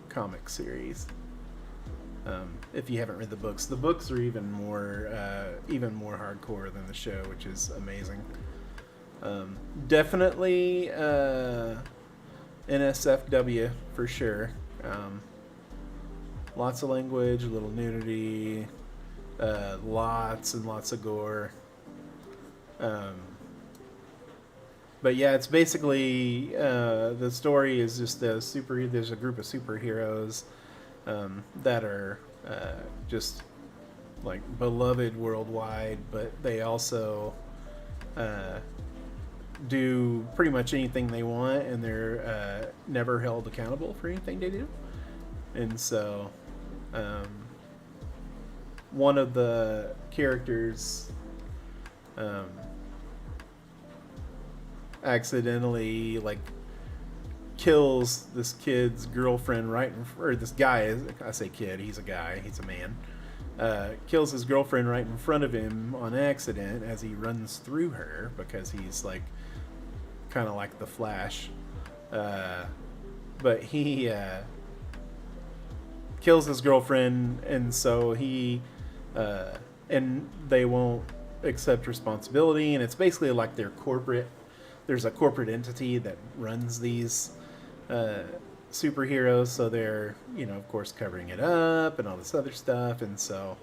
comic series. If you haven't read the books are even more hardcore than the show, which is amazing. Definitely NSFW for sure. Lots of language, a little nudity, lots and lots of gore. But yeah, it's basically the story is just there's a group of superheroes that are just like beloved worldwide, but they also do pretty much anything they want, and they're never held accountable for anything they do. And so one of the characters accidentally like kills this kid's girlfriend or this guy, I say kid, he's a guy, he's a man, kills his girlfriend right in front of him on accident as he runs through her, because he's like kind of like the Flash, but he kills his girlfriend, and so he and they won't accept responsibility, and it's basically like there's a corporate entity that runs these superheroes, so they're, of course, covering it up and all this other stuff, and so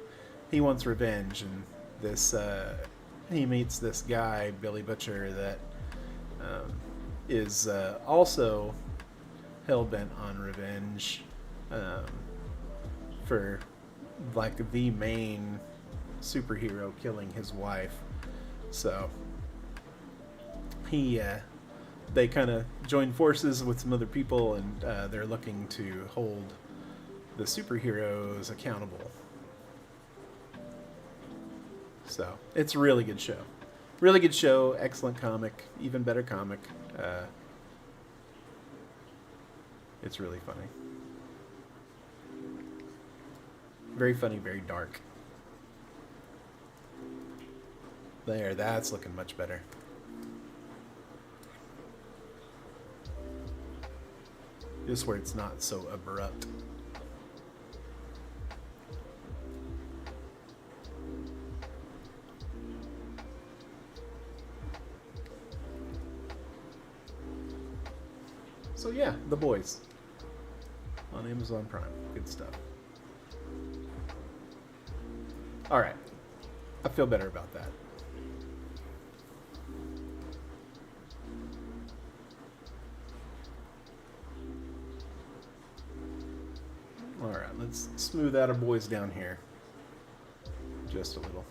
he wants revenge, and this he meets this guy, Billy Butcher, that is also hell-bent on revenge for like the main superhero killing his wife. So they kind of join forces with some other people, and they're looking to hold the superheroes accountable. So it's a really good show. Really good show, excellent comic, even better comic. It's really funny. Very funny, very dark. There, that's looking much better. Just where it's not so abrupt. So yeah, The Boys on Amazon Prime. Good stuff. All right. I feel better about that. All right, let's smooth out our boys down here. Just a little.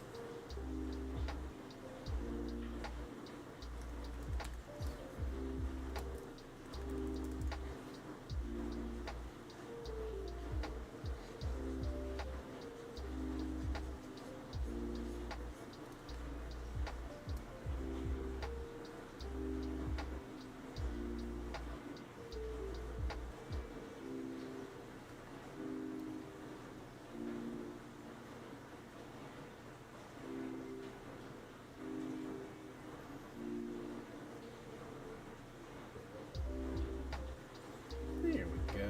There we go.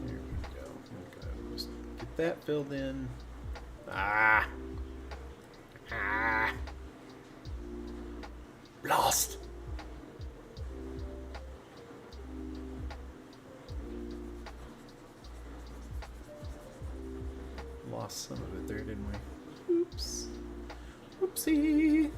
There we go. Okay, just get that filled in. Ah. Lost. Lost some of it there, didn't we? Oops. Oopsie.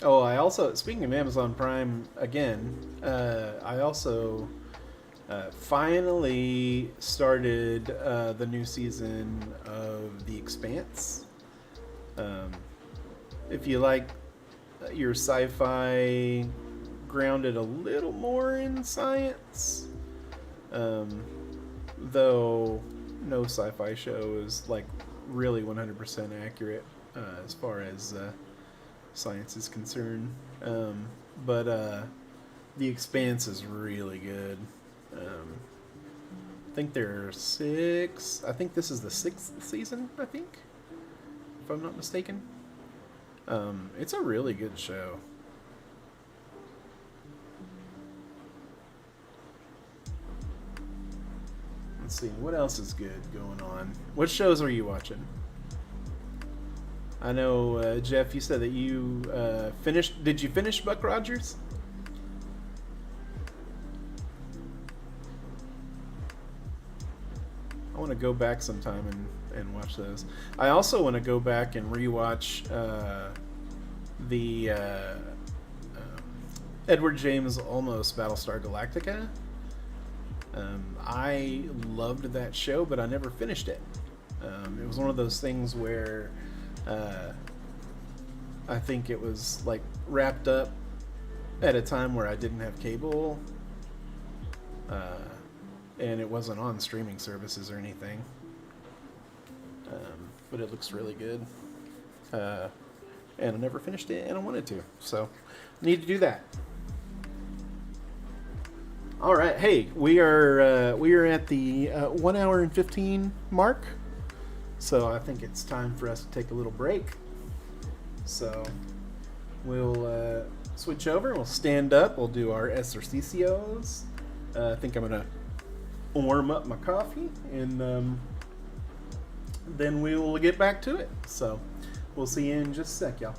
Oh, I also, speaking of Amazon Prime again, I also finally started the new season of The Expanse. If you like your sci-fi grounded a little more in science, though no sci-fi show is like really 100% accurate as far as science is concerned. But The Expanse is really good. I think there are 6. I think this is the 6th season, I think, if I'm not mistaken. It's a really good show. Let's see, what else is good going on? What shows are you watching? I know, Jeff, you said that you finished... Did you finish Buck Rogers? I want to go back sometime and watch those. I also want to go back and rewatch the Edward James Olmos Battlestar Galactica. I loved that show, but I never finished it. It was one of those things where I think it was like wrapped up at a time where I didn't have cable, and it wasn't on streaming services or anything. But it looks really good, and I never finished it, and I wanted to, so I need to do that. All right, hey, we are at the 1 hour and 15 mark, so I think it's time for us to take a little break. So we'll switch over. We'll stand up. We'll do our exercicios. I think I'm gonna warm up my coffee, and then we will get back to it. So we'll see you in just a sec, y'all.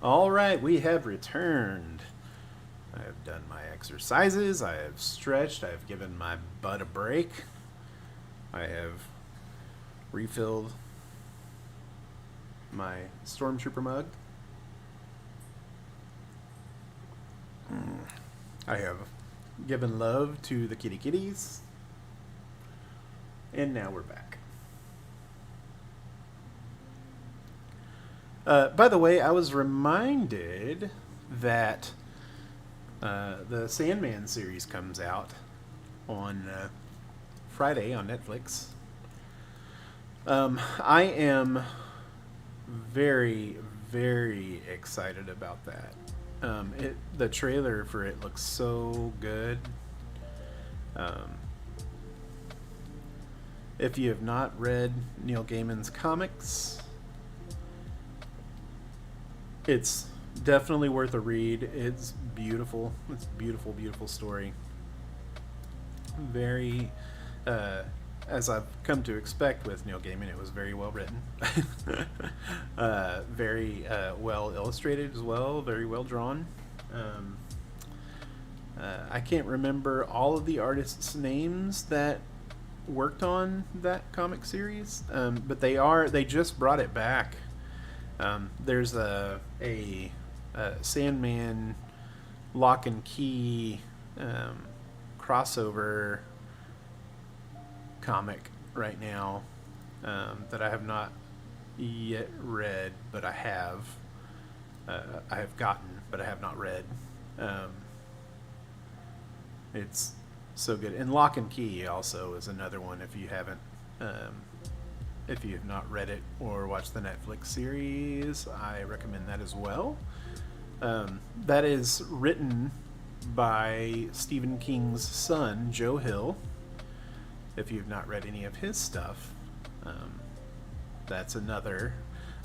All right, we have returned. I have done my exercises. I have stretched. I have given my butt a break. I have refilled my Stormtrooper mug. I have given love to the kitty kitties. And now we're back. By the way, I was reminded that the Sandman series comes out on Friday on Netflix. I am very, very excited about that. The trailer for it looks so good. If you have not read Neil Gaiman's comics, it's definitely worth a read. It's beautiful. It's a beautiful, beautiful story. Very, as I've come to expect with Neil Gaiman, it was very well written. Very well illustrated as well. Very well drawn. I can't remember all of the artists' names that worked on that comic series, but they just brought it back. There's a Sandman Lock and Key crossover comic right now that I have not yet read, but I have gotten, but I have not read. It's so good. And Lock and Key also is another one if you haven't if you have not read it or watched the Netflix series, I recommend that as well. That is written by Stephen King's son, Joe Hill. If you've not read any of his stuff, that's another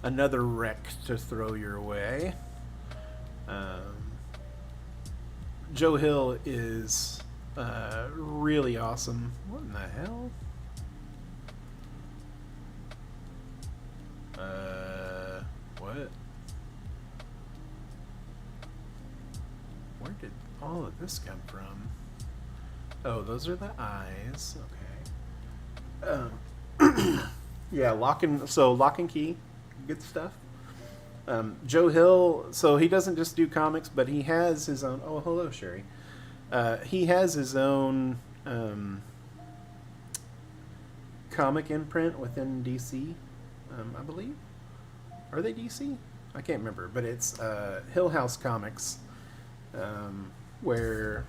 wreck to throw your way. Joe Hill is really awesome. What in the hell? What? Where did all of this come from? Oh, those are the eyes. Okay. Yeah, Lock and Key, good stuff. Joe Hill, so he doesn't just do comics, but he has his own. Oh, hello, Sherry. He has his own comic imprint within DC, I believe. Are they DC? I can't remember, but it's Hill House Comics, where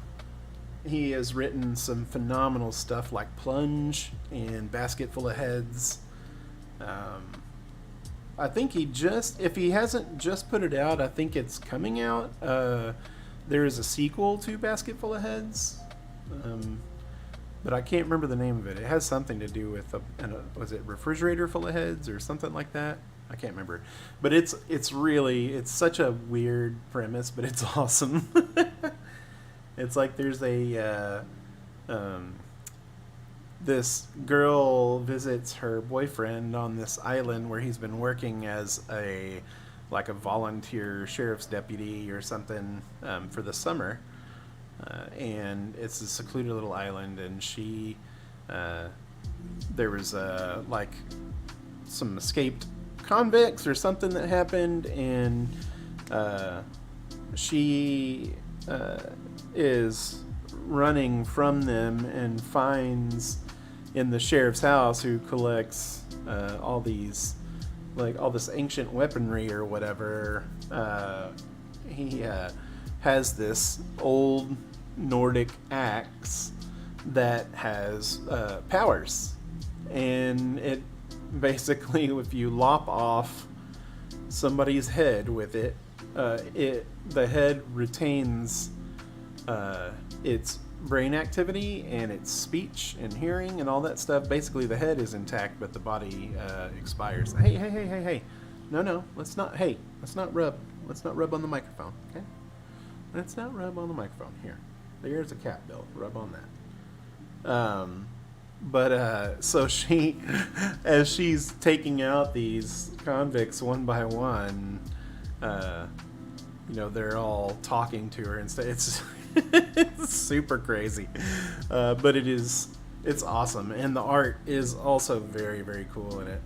he has written some phenomenal stuff like Plunge and Basket Full of Heads. I think if he hasn't just put it out, I think it's coming out. There is a sequel to Basket Full of Heads, but I can't remember the name of it. It has something to do with was it Refrigerator Full of Heads or something like that? I can't remember. But it's such a weird premise, but it's awesome. It's like there's this girl visits her boyfriend on this island where he's been working as a volunteer sheriff's deputy or something for the summer, and it's a secluded little island. And there was some escaped convicts or something that happened, and she is running from them and finds in the sheriff's house, who collects all this ancient weaponry or whatever. He has this old Nordic axe that has powers, and it basically, if you lop off somebody's head with it, the head retains its brain activity and its speech and hearing and all that stuff. Basically, the head is intact, but the body expires. Hey! No, let's not rub on the microphone, okay? Let's not rub on the microphone. Here, there's a cat bill. Rub on that. So she, as she's taking out these convicts one by one, they're all talking to her and stuff. It's super crazy, but it's awesome, and the art is also very, very cool in it.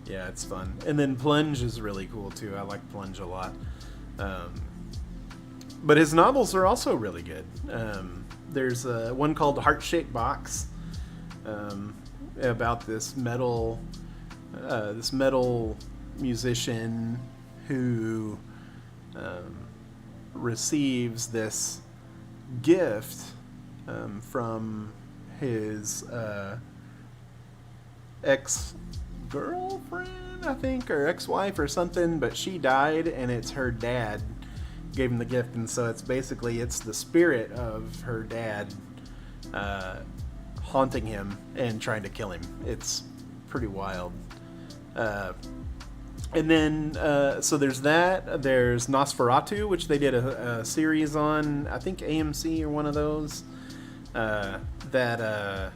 Yeah, it's fun. And then Plunge is really cool too. I like Plunge a lot. But his novels are also really good. There's one called Heart Shaped Box, about this metal musician who receives this gift from his ex-girlfriend, I think, or ex-wife or something, but she died, and it's her dad gave him the gift, and so it's the spirit of her dad haunting him and trying to kill him. It's pretty wild. And then, so there's that. There's Nosferatu, which they did a series on, I think AMC or one of those. That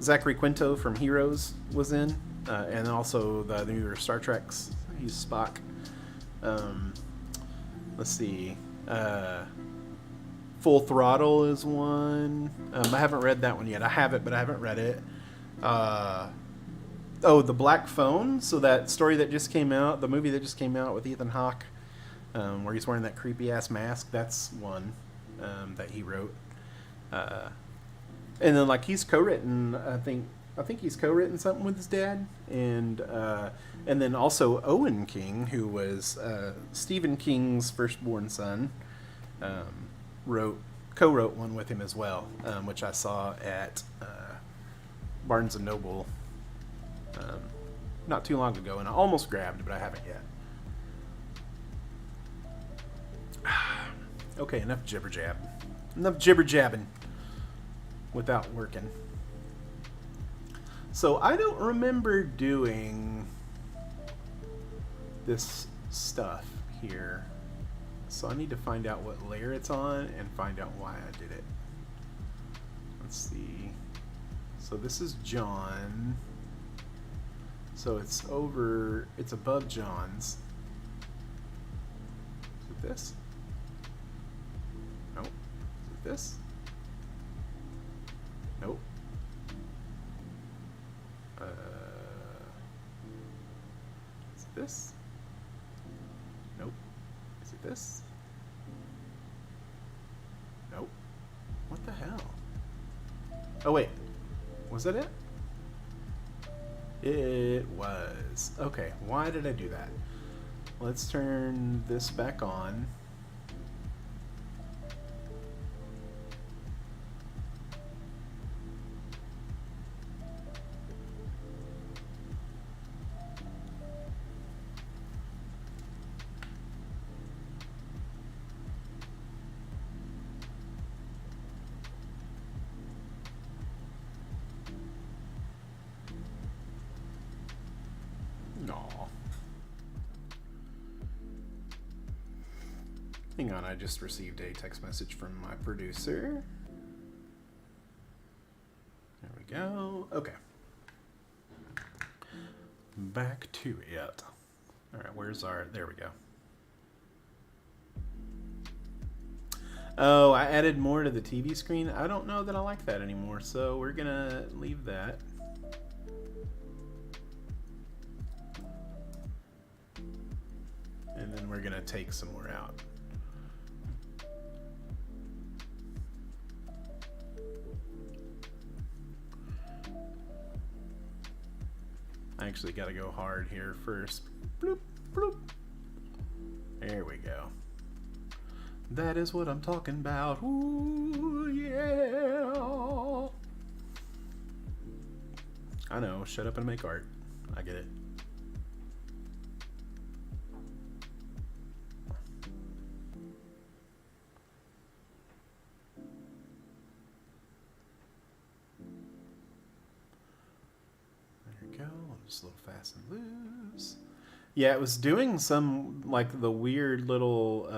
Zachary Quinto from Heroes was in, and also the newer Star Treks. He's Spock. Let's see. Full Throttle is one. I haven't read that one yet. I have it, but I haven't read it. The Black Phone. So that story that just came out, the movie that just came out with Ethan Hawke, where he's wearing that creepy ass mask. That's one that he wrote. And then he's co-written. I think he's co-written something with his dad, and then also Owen King, who was Stephen King's firstborn son, co-wrote one with him as well, which I saw at Barnes and Noble not too long ago, and I almost grabbed, but I haven't yet. Okay, enough jibber jabbing without working. So I don't remember doing this stuff here. So I need to find out what layer it's on and find out why I did it. Let's see. So this is John. So it's above John's. Is it this? Nope. Is it this? Nope. Is it this? Nope. Is it this? Nope. What the hell? Oh wait. Was that it? It was. Okay, why did I do that? Let's turn this back on. Hang on, I just received a text message from my producer. There we go. Okay. Back to it. All right, there we go. Oh, I added more to the TV screen. I don't know that I like that anymore, so we're gonna leave that. And then we're gonna take some more out. I actually got to go hard here first. Bloop, bloop. There we go. That is what I'm talking about. Ooh, yeah. I know. Shut up and make art. I get it. Just a little fast and loose. Yeah, it was doing some the weird little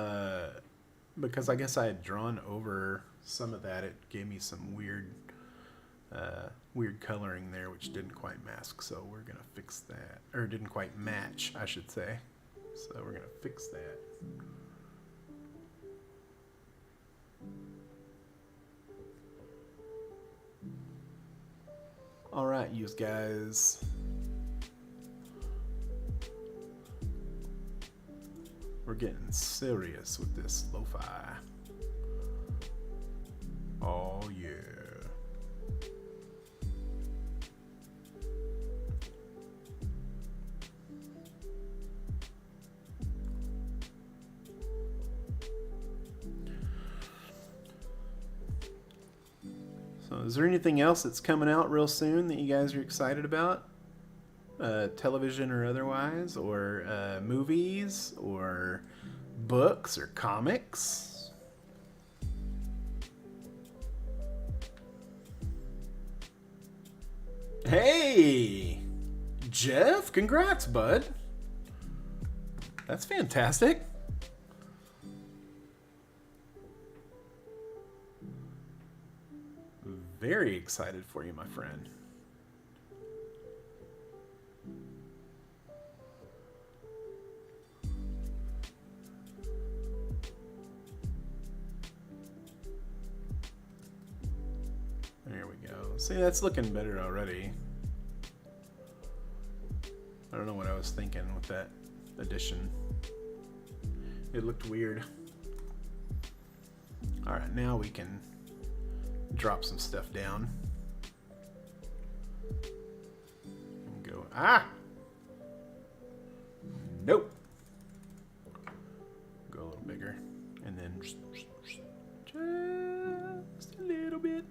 because I guess I had drawn over some of that. It gave me some weird coloring there, which didn't quite mask. So we're gonna fix that, or didn't quite match, I should say. So we're going to fix that. All right, you guys. We're getting serious with this lo-fi. Oh, yeah. So is there anything else that's coming out real soon that you guys are excited about? Television or otherwise, or movies, or books, or comics? Hey, Jeff, congrats, bud. That's fantastic. Very excited for you, my friend. There we go. See, that's looking better already. I don't know what I was thinking with that addition. It looked weird. Alright, now we can drop some stuff down. And go, nope. Go a little bigger. And then just a little bit.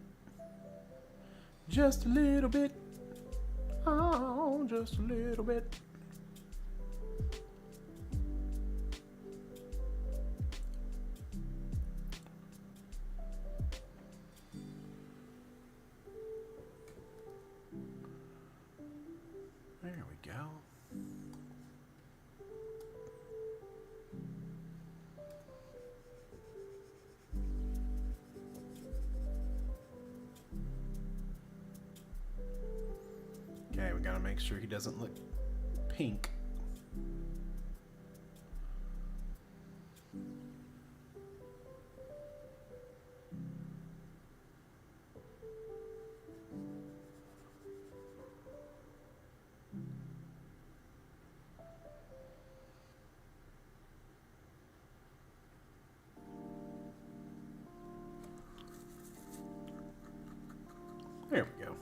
Just a little bit. Oh, just a little bit. There we go. Okay, we gotta make sure he doesn't look pink. There we go.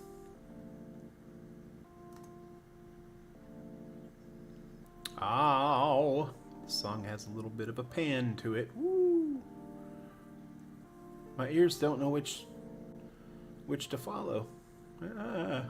Ow! The song has a little bit of a pan to it. Woo! My ears don't know which to follow. Ah.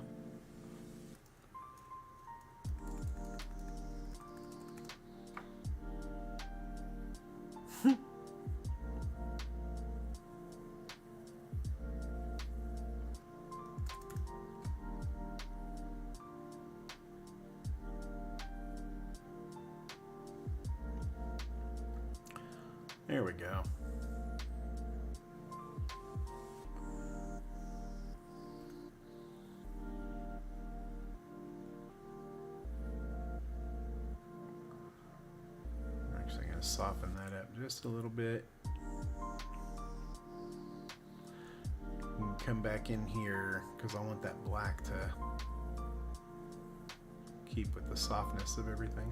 There we go. I'm actually going to soften that up just a little bit. And come back in here because I want that black to keep with the softness of everything.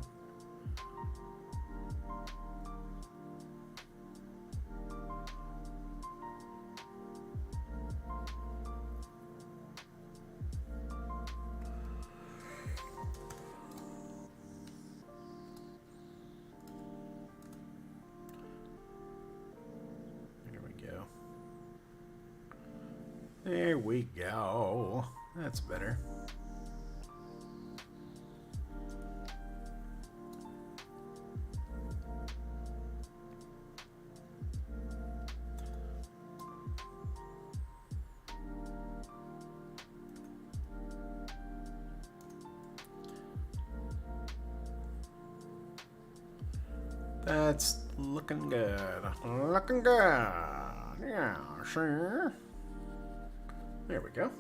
There we go. That's better. That's looking good. Looking good. Yeah, sure. There we go.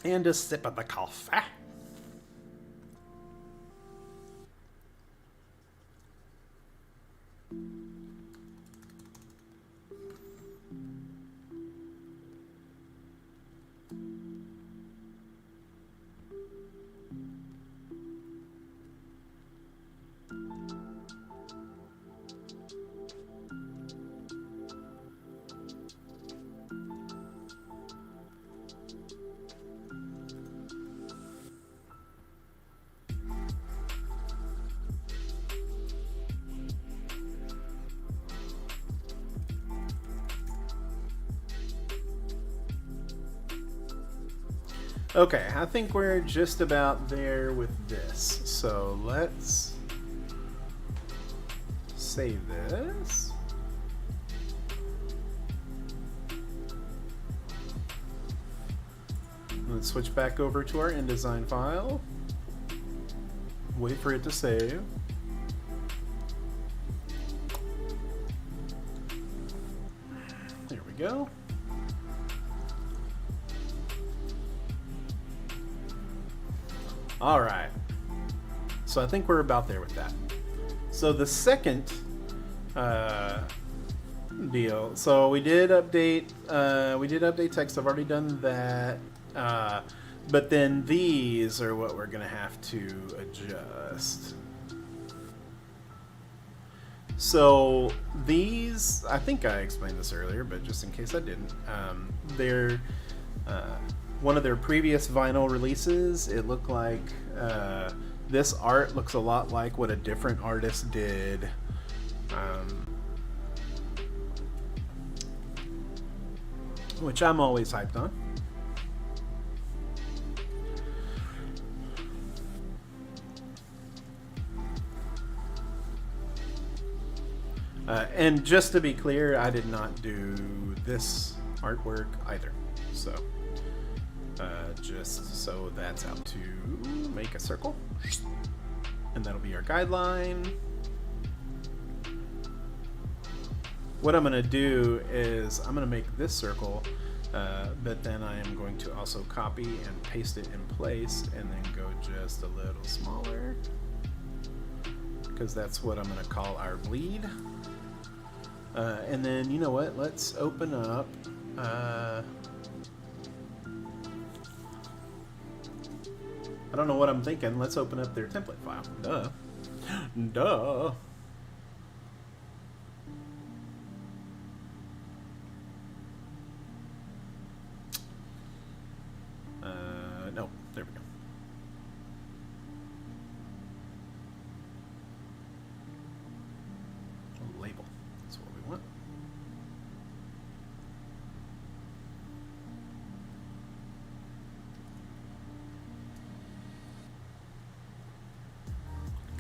And a sip of the coffee. Okay, I think we're just about there with this. So let's save this. Let's switch back over to our InDesign file. Wait for it to save. There we go. All right. So I think we're about there with that. So the second deal. So we did update. Text. I've already done that. But then these are what we're gonna have to adjust. So these, I think I explained this earlier, but just in case I didn't, they're one of their previous vinyl releases. It looked like this art looks a lot like what a different artist did. Which I'm always hyped on. And just to be clear, I did not do this artwork either. So, just so that's out to make a circle. And that'll be our guideline. What I'm going to do is I'm going to make this circle, but then I am going to also copy and paste it in place and then go just a little smaller, because that's what I'm going to call our bleed. And then, you know what, let's open up I don't know what I'm thinking. Let's open up their template file. Duh. Duh. No, there we go. Label. That's what we want.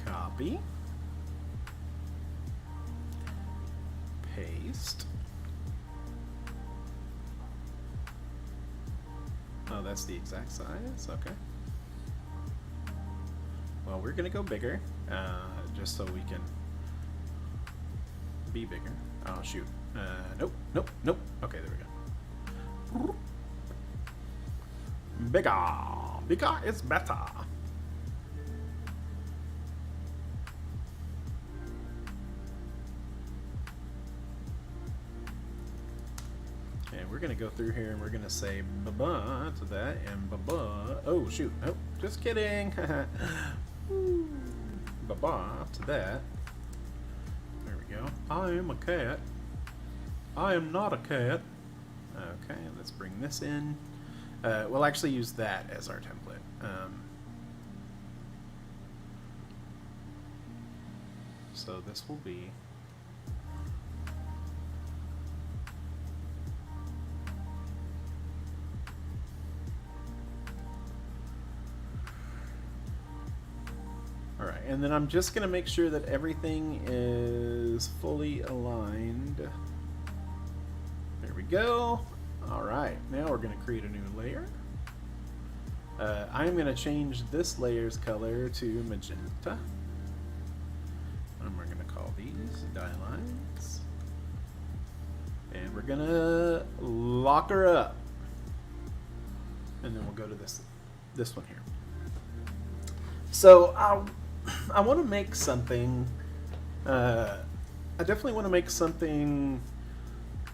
Copy. Paste. Oh, that's the exact size? Okay. Well, we're gonna go bigger, just so we can be bigger. Oh, shoot. Nope, nope, nope. Okay, there we go. Bigger. Bigger is better. We're going to go through here and we're going to say ba-ba to that and ba-ba. Oh, shoot. Oh, just kidding. Ba-ba to that. There we go. I am a cat. I am not a cat. Okay, let's bring this in. We'll actually use that as our template. So this will be... Alright, and then I'm just going to make sure that everything is fully aligned. There we go. Alright, now we're going to create a new layer. I'm going to change this layer's color to magenta. And we're going to call these die lines. And we're going to lock her up. and then we'll go to this one here. So I want to make something. I definitely want to make something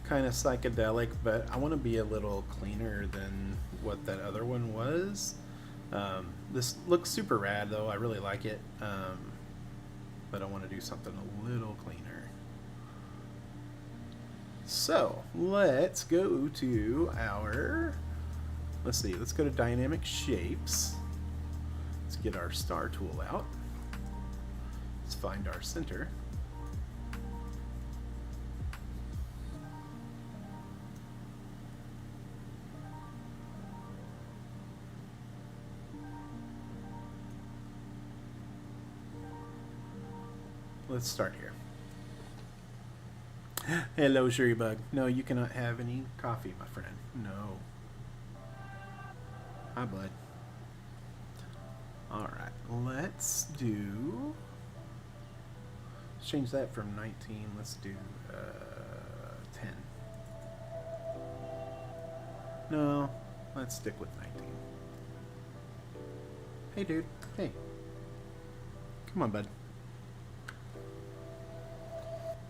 kind of psychedelic, but I want to be a little cleaner than what that other one was. This looks super rad though. I really like it, but I want to do something a little cleaner. So let's go to our, let's go to dynamic shapes. Let's get our star tool out. Let's find our center. Let's start here. Hello, Shurybug. No, you cannot have any coffee, my friend. No. Hi, bud. Alright, let's change that from 19. Let's do 10. No, let's stick with 19. Hey, dude. Hey. Come on, bud.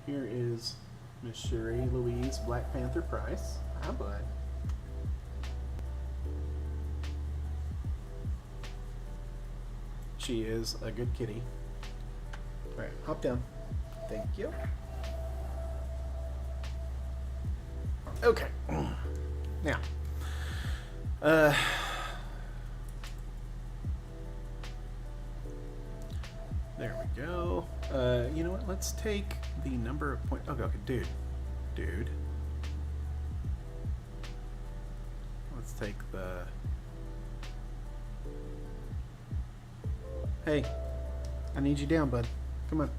Here is Miss Sherry Louise Black Panther Price. Hi, bud. She is a good kitty. All right, hop down. Thank you. Okay. Now, there we go. You know what? Let's take the number of points. Okay, dude. Let's take the. Hey, I need you down, bud. Come on.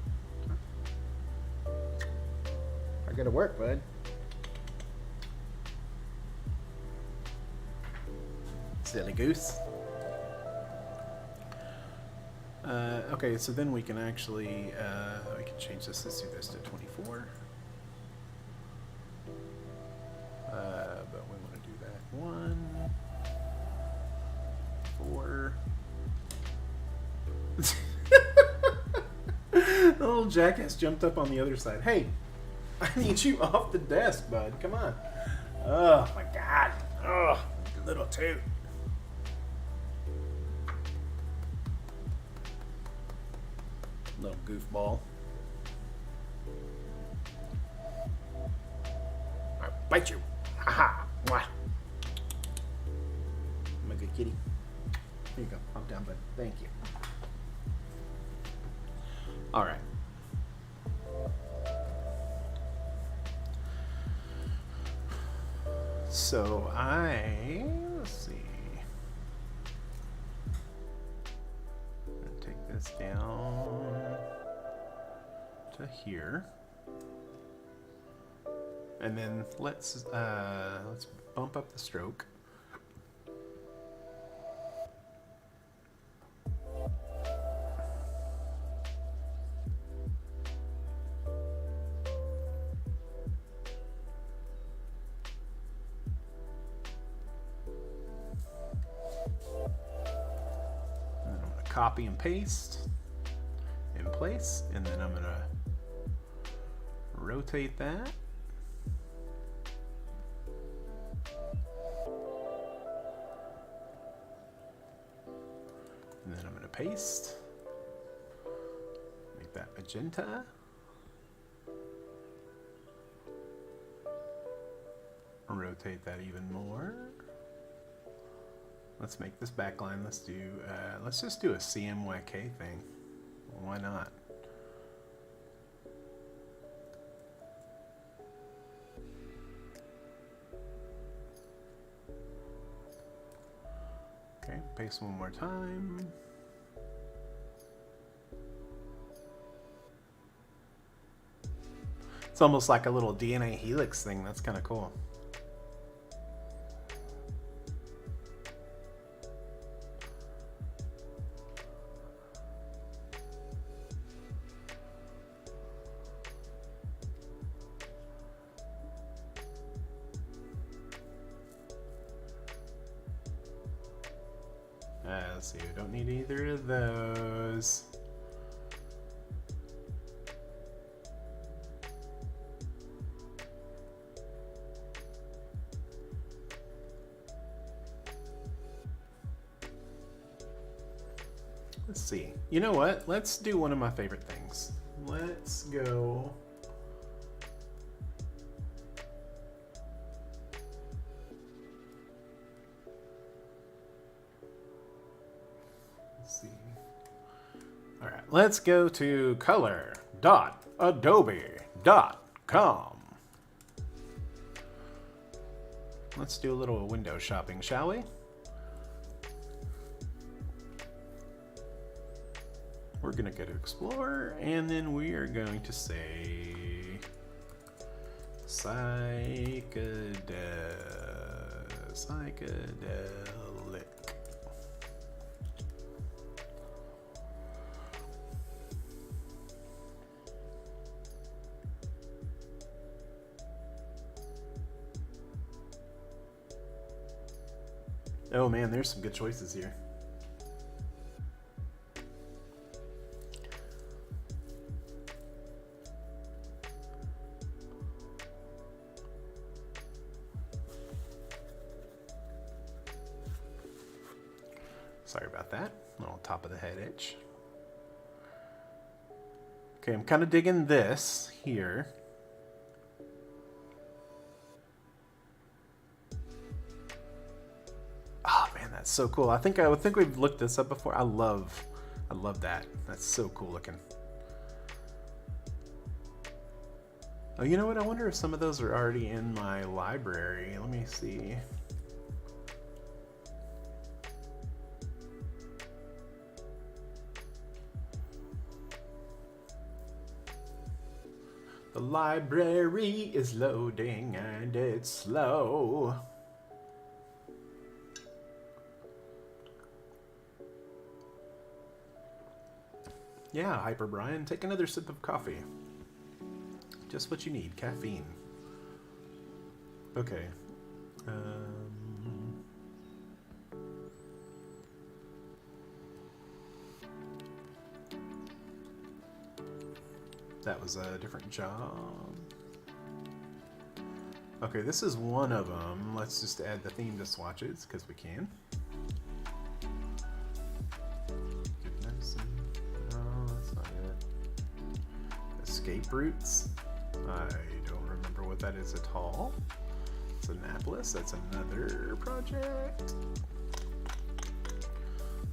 I gotta work, bud. Silly goose. Okay, so then we can actually we can change this. Let's do this to 24. But we want to do that 1, 4. The little jackass jumped up on the other side. Hey, I need you off the desk, bud. Come on. Oh my God. Oh, little toot. Little goofball. I bite you. Haha. Mwah. I'm a good kitty. Here you go. Hop down, bud. Thank you. All right. So let's see. I'm gonna take this down to here. And then let's bump up the stroke. Copy and paste in place, and then I'm going to rotate that. And then I'm going to paste. Make that magenta. Rotate that even more. Let's make this backline. Let's just do a CMYK thing. Why not? Okay, paste one more time. It's almost like a little DNA helix thing. That's kind of cool. So you don't need either of those. Let's see. You know what? Let's do one of my favorite things. Let's go. Let's see. All right. Let's go to color.adobe.com. Let's do a little window shopping, shall we? We're going to go to Explorer, and then we are going to say psychedelic. Oh man, there's some good choices here. Sorry about that. Little top of the head itch. Okay, I'm kind of digging this here. Oh man, that's so cool. I think we've looked this up before. I love that. That's so cool looking. Oh, you know what? I wonder if some of those are already in my library. Let me see. The library is loading and it's slow. Yeah, Hyper Brian, take another sip of coffee. Just what you need, caffeine. Okay. That was a different job. Okay, this is one of them. Let's just add the theme to swatches, because we can. No, that's not it. Escape Routes. I don't remember what that is at all. It's Annapolis. That's another project.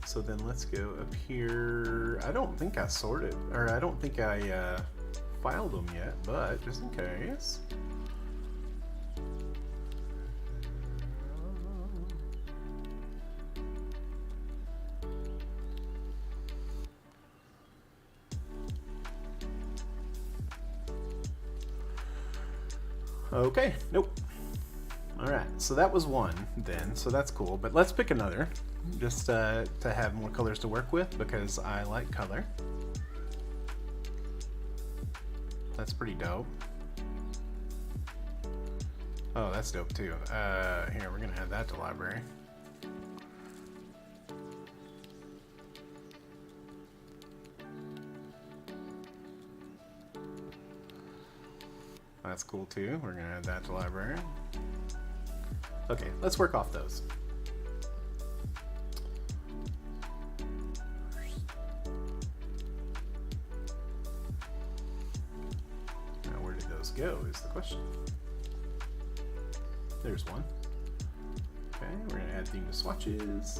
So then let's go up here. I don't think I sorted, or I don't think I filed them yet, but just in case. Okay, nope. All right, so that was one then, so that's cool, but let's pick another just to have more colors to work with because I like color. That's pretty dope. Oh, that's dope too. Here, we're gonna add that to library. That's cool too. We're gonna add that to library. Okay, let's work off those. Now, where did those go is the question. There's one. Okay, we're gonna add theme to swatches.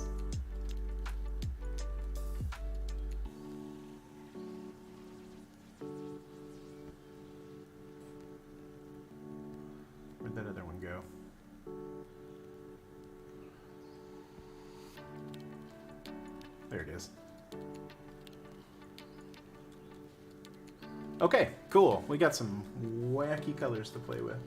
Where'd that other one go? There it is. Okay, cool. We got some wacky colors to play with.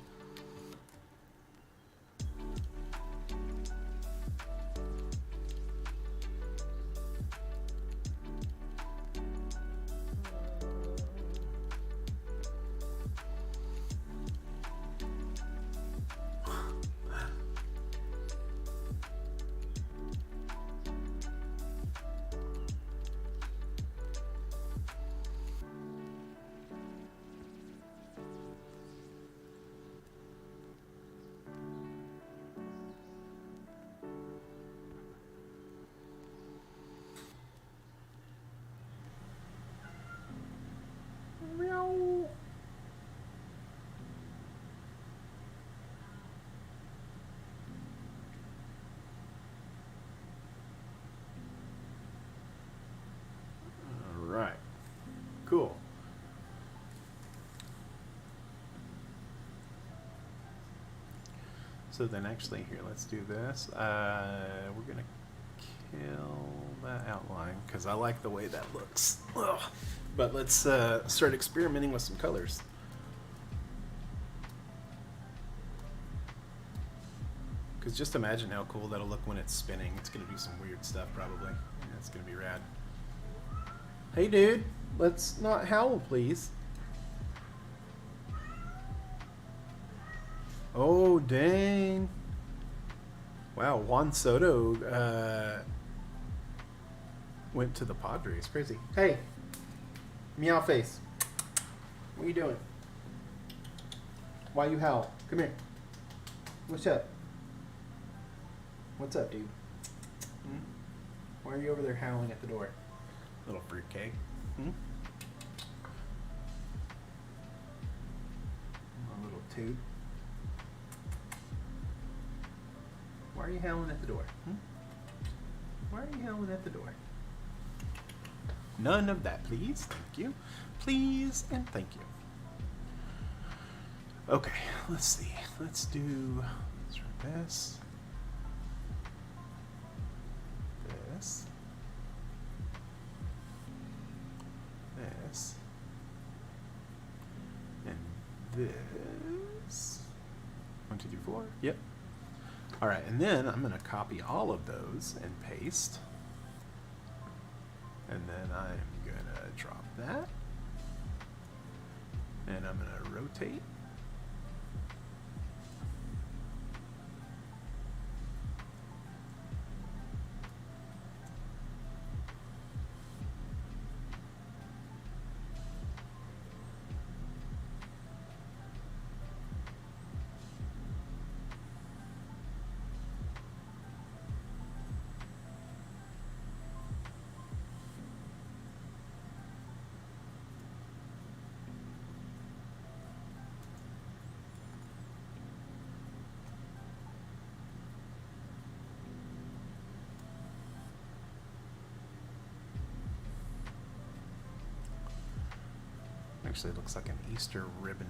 So then actually here, let's do this. We're gonna kill that outline because I like the way that looks. Ugh. But let's start experimenting with some colors. Because just imagine how cool that'll look when it's spinning. It's gonna do some weird stuff probably. Yeah, it's gonna be rad. Hey dude, let's not howl please. Oh, dang. Wow, Juan Soto went to the Padres. Crazy. Hey, meow face. What are you doing? Why you howl? Come here. What's up? What's up, dude? Hmm? Why are you over there howling at the door? Little fruitcake. Hmm? A little toot. Why are you howling at the door? Hmm? Why are you howling at the door? None of that, please. Thank you. Please and thank you. Okay, let's see. Let's try this. This. This. And this. 1, 2, 3, 4. Yep. All right, and then I'm going to copy all of those and paste. And then I'm going to drop that. And I'm going to rotate. Actually, it looks like an Easter ribbon.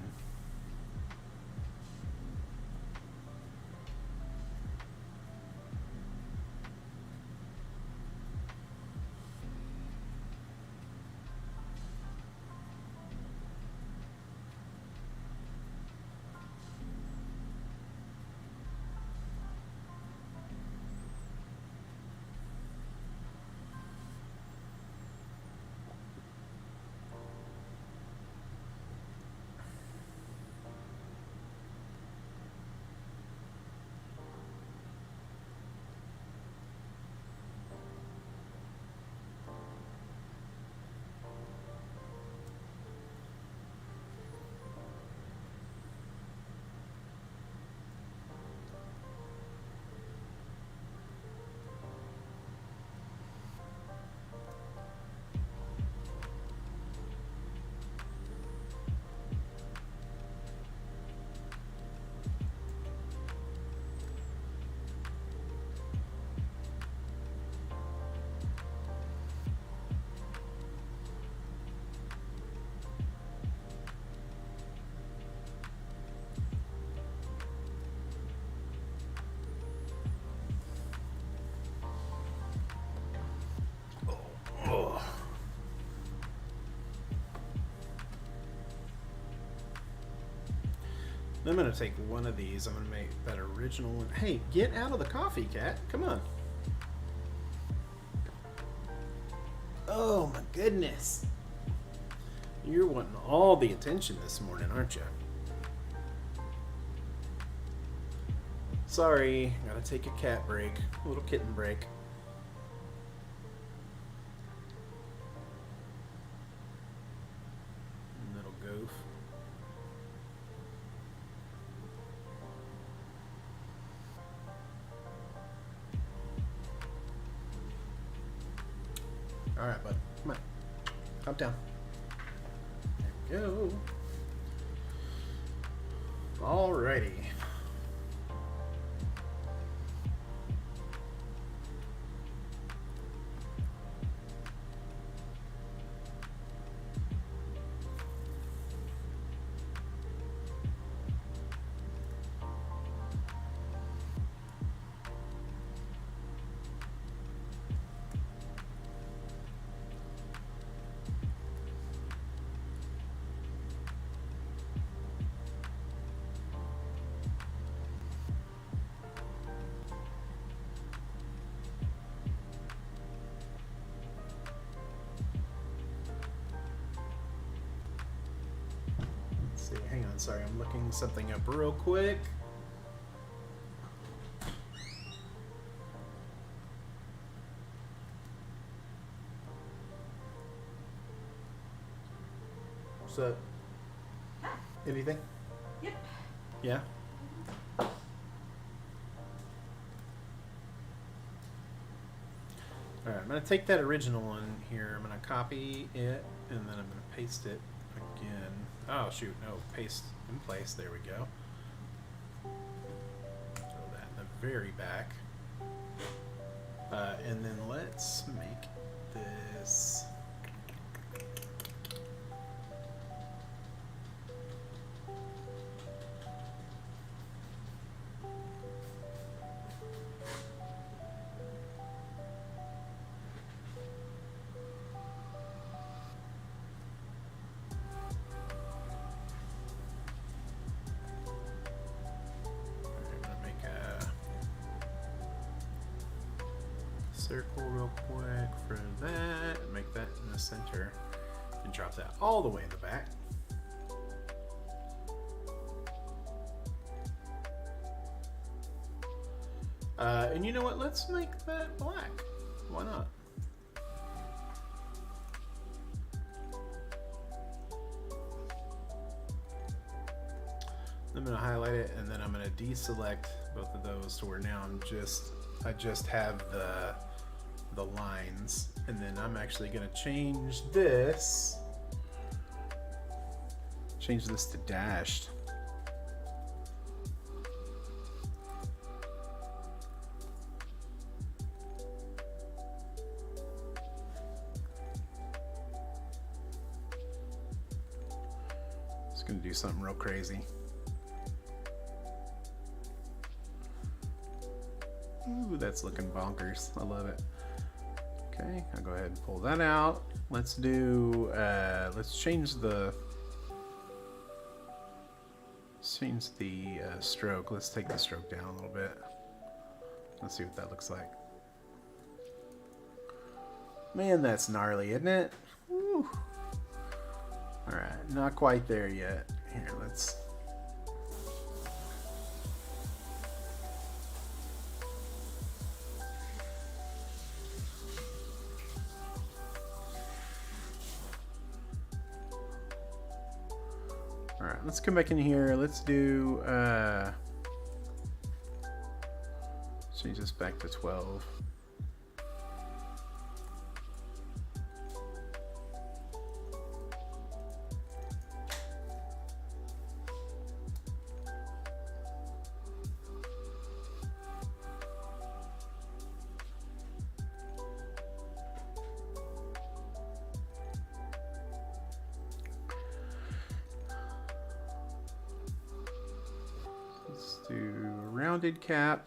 I'm going to take one of these. I'm going to make that original one. Hey, get out of the coffee, cat. Come on. Oh, my goodness. You're wanting all the attention this morning, aren't you? Sorry. Got to take a cat break. A little kitten break. Little goof. All right, bud. Come on. Hop down. There we go. Alrighty. Sorry, I'm looking something up real quick. So, anything? Yep. Yeah? Alright, I'm going to take that original one here. I'm going to copy it, and then I'm going to paste it again. Oh, shoot. No, paste in place. There we go. Throw that in the very back. And then let's make this... circle real quick for that, and make that in the center, and drop that all the way in the back. And you know what? Let's make that black. Why not? I'm going to highlight it, and then I'm going to deselect both of those to where now I just have the lines, and then I'm actually going to change this to dashed. Just going to do something real crazy. Ooh, that's looking bonkers. I love it. Okay, I'll go ahead and pull that out. Let's do, let's change the stroke. Let's take the stroke down a little bit. Let's see what that looks like. Man, that's gnarly, isn't it? Woo. All right, not quite there yet. Here, let's... Alright, let's come back in here. Let's do, change this back to 12. Let's do rounded cap.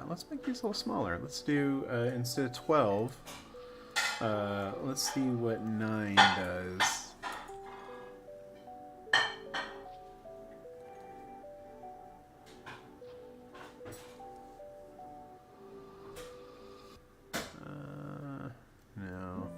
Let's make these a little smaller. Let's do, instead of 12, let's see what 9 does. No.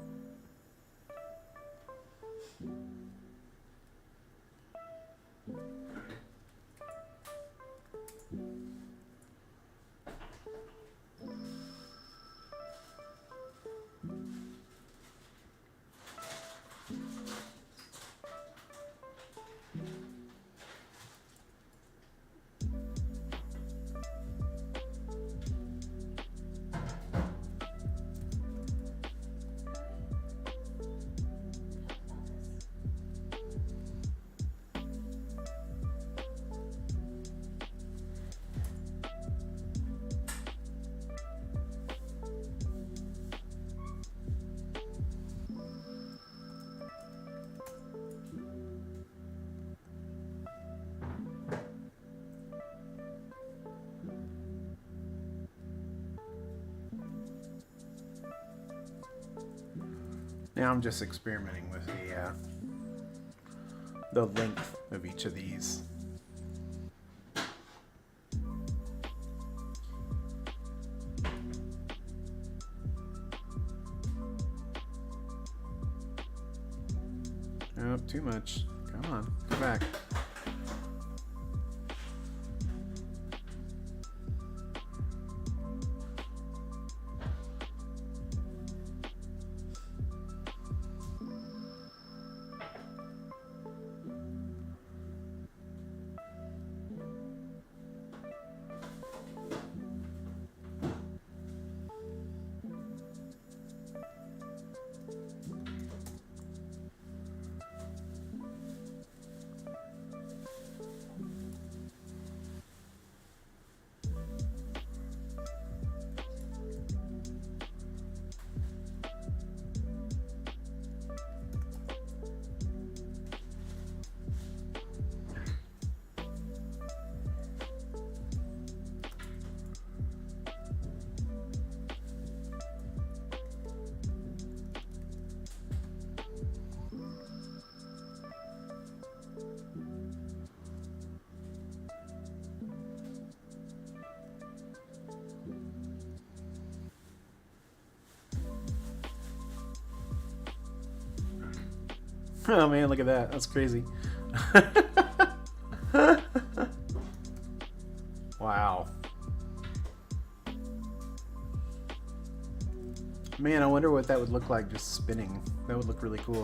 Now I'm just experimenting with the length of each of these. Oh, too much. Come on, go back. Oh man, look at that. That's crazy. Wow. Man, I wonder what that would look like just spinning. That would look really cool.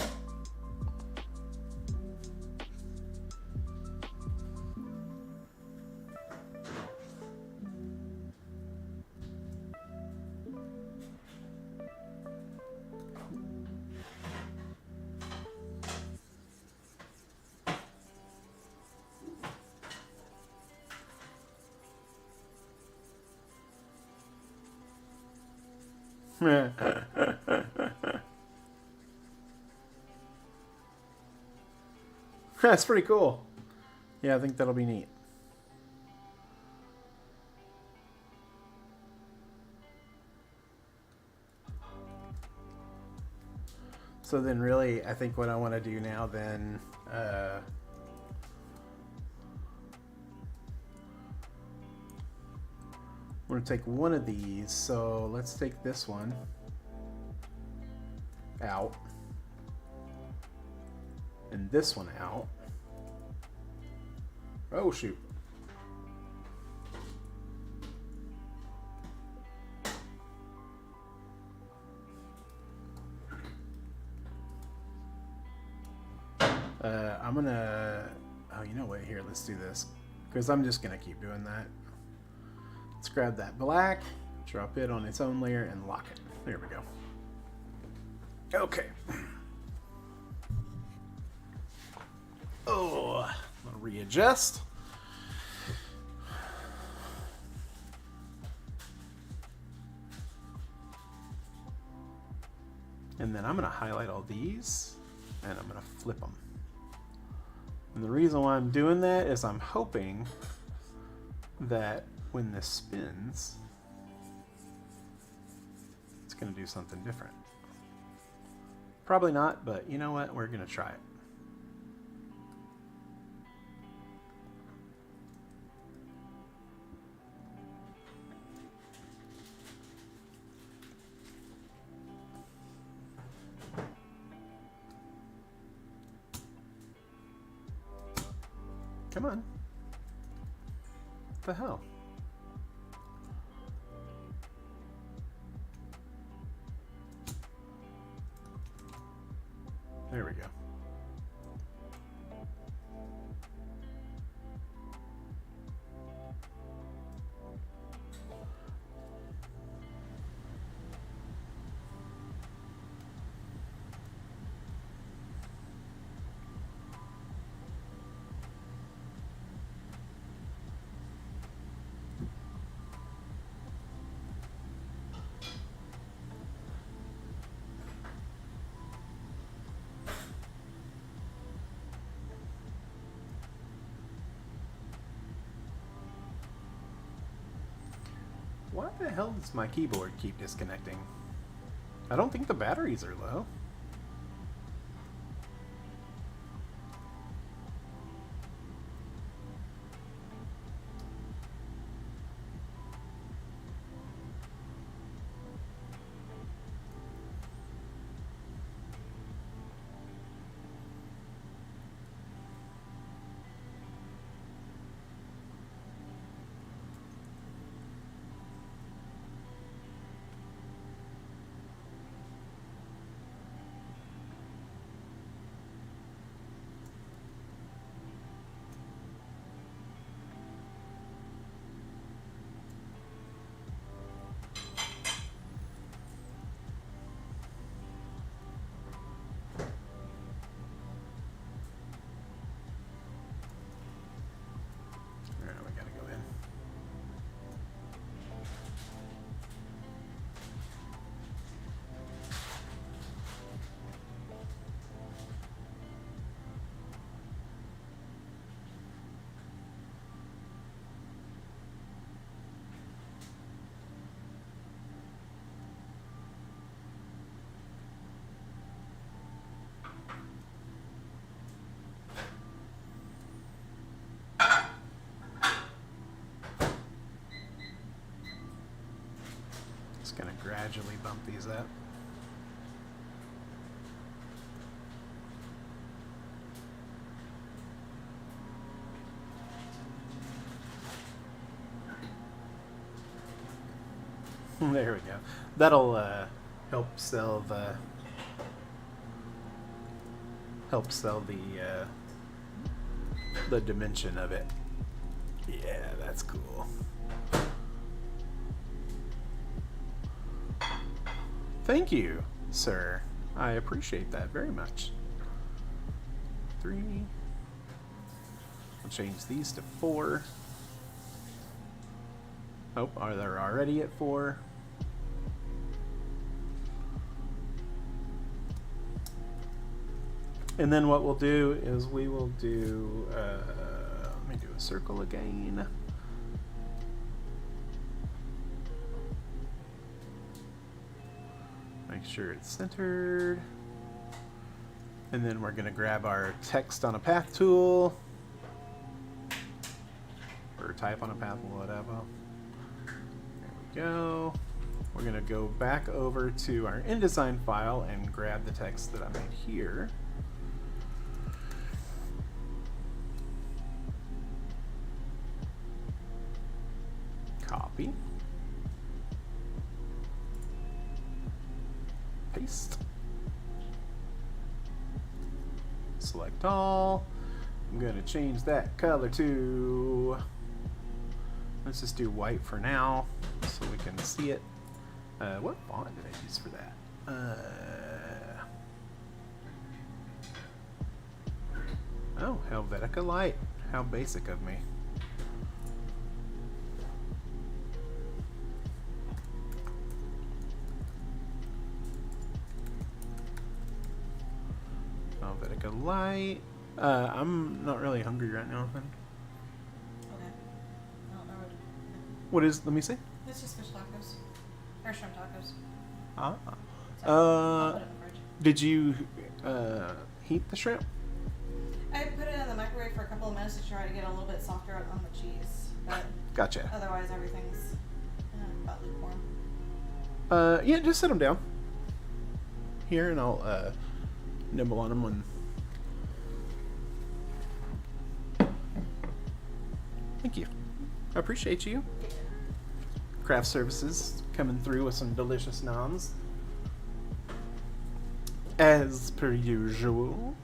That's pretty cool. Yeah, I think that'll be neat. So then really, I think what I want to do now then, we're going to take one of these. So let's take this one out. And this one out. Oh, shoot. I'm gonna, oh, you know what, here, let's do this, because I'm just gonna keep doing that. Let's grab that black, drop it on its own layer, and lock it. There we go. Okay. Oh, I'm gonna readjust. And then I'm gonna highlight all these, and I'm gonna flip them. And the reason why I'm doing that is I'm hoping that when this spins, it's going to do something different. Probably not, but you know what? We're going to try it. Come on. What the hell? There we go. Why the hell does my keyboard keep disconnecting? I don't think the batteries are low. gradually bump these up. There we go. That'll help sell the dimension of it. Yeah, that's cool. Thank you, sir. I appreciate that very much. 3. I'll change these to 4. Oh, are they already at 4? And then what we'll do is we will do, let me do a circle again. Make sure it's centered. And then we're going to grab our text on a path tool. Or type on a path, whatever. There we go. We're going to go back over to our InDesign file and grab the text that I made here. Copy. Paste. Select all. I'm going to change that color to, let's just do white for now so we can see it. What font did I use for that? Oh, Helvetica Light. How basic of me. Helvetica Light. I'm not really hungry right now. Okay. I don't know What is? Let me see. It's just fish tacos. Or shrimp tacos. Ah. So I'll put it in the fridge. Did you heat the shrimp? I put it in the microwave for a couple of minutes to try to get a little bit softer on the cheese, but Gotcha. otherwise everything's about lukewarm. Yeah, just set them down here, and I'll nibble on them when. Thank you. I appreciate you. Craft Services coming through with some delicious noms. As per usual.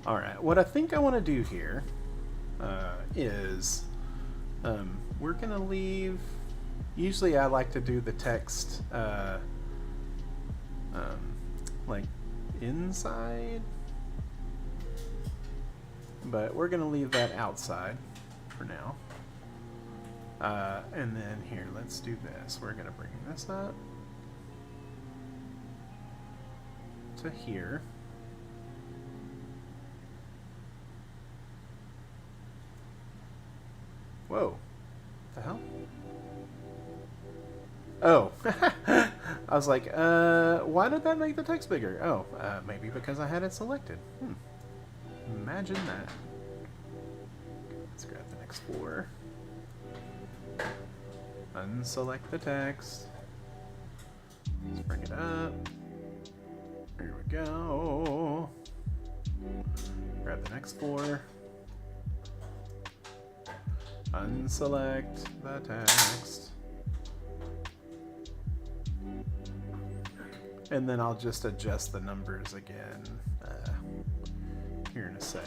Alright, what I think I want to do here is we're going to leave. Usually I like to do the text like inside, but we're going to leave that outside for now. And then here, let's do this. We're going to bring this up to here. Whoa. The hell? Oh. I was like, why did that make the text bigger? Oh, maybe because I had it selected. Imagine that. Let's grab the next 4. Unselect the text. Let's bring it up. Here we go. Grab the next 4. Unselect the text. And then I'll just adjust the numbers again here in a sec.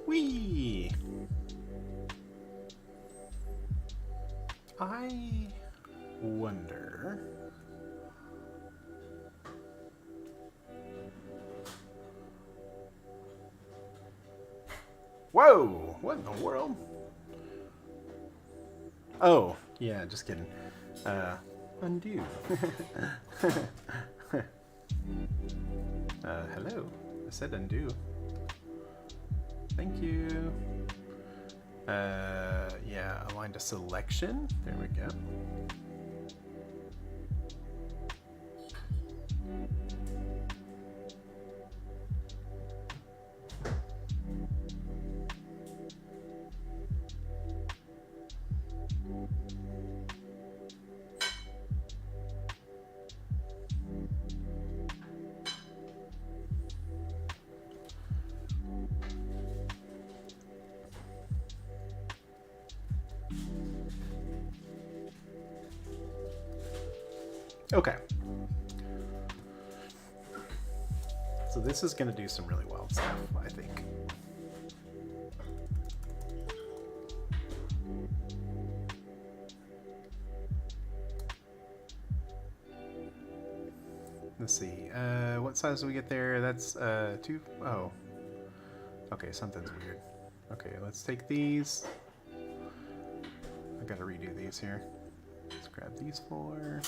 Whee! I wonder Whoa! What in the world? Oh, yeah, just kidding. Undo. Hello. I said undo. Thank you. Yeah, align to selection. There we go. Okay. So this is going to do some really wild stuff, I think. Let's see. What size do we get there? That's 2. Oh. Okay, something's weird. Okay, let's take these. I gotta redo these here. Let's grab these 4.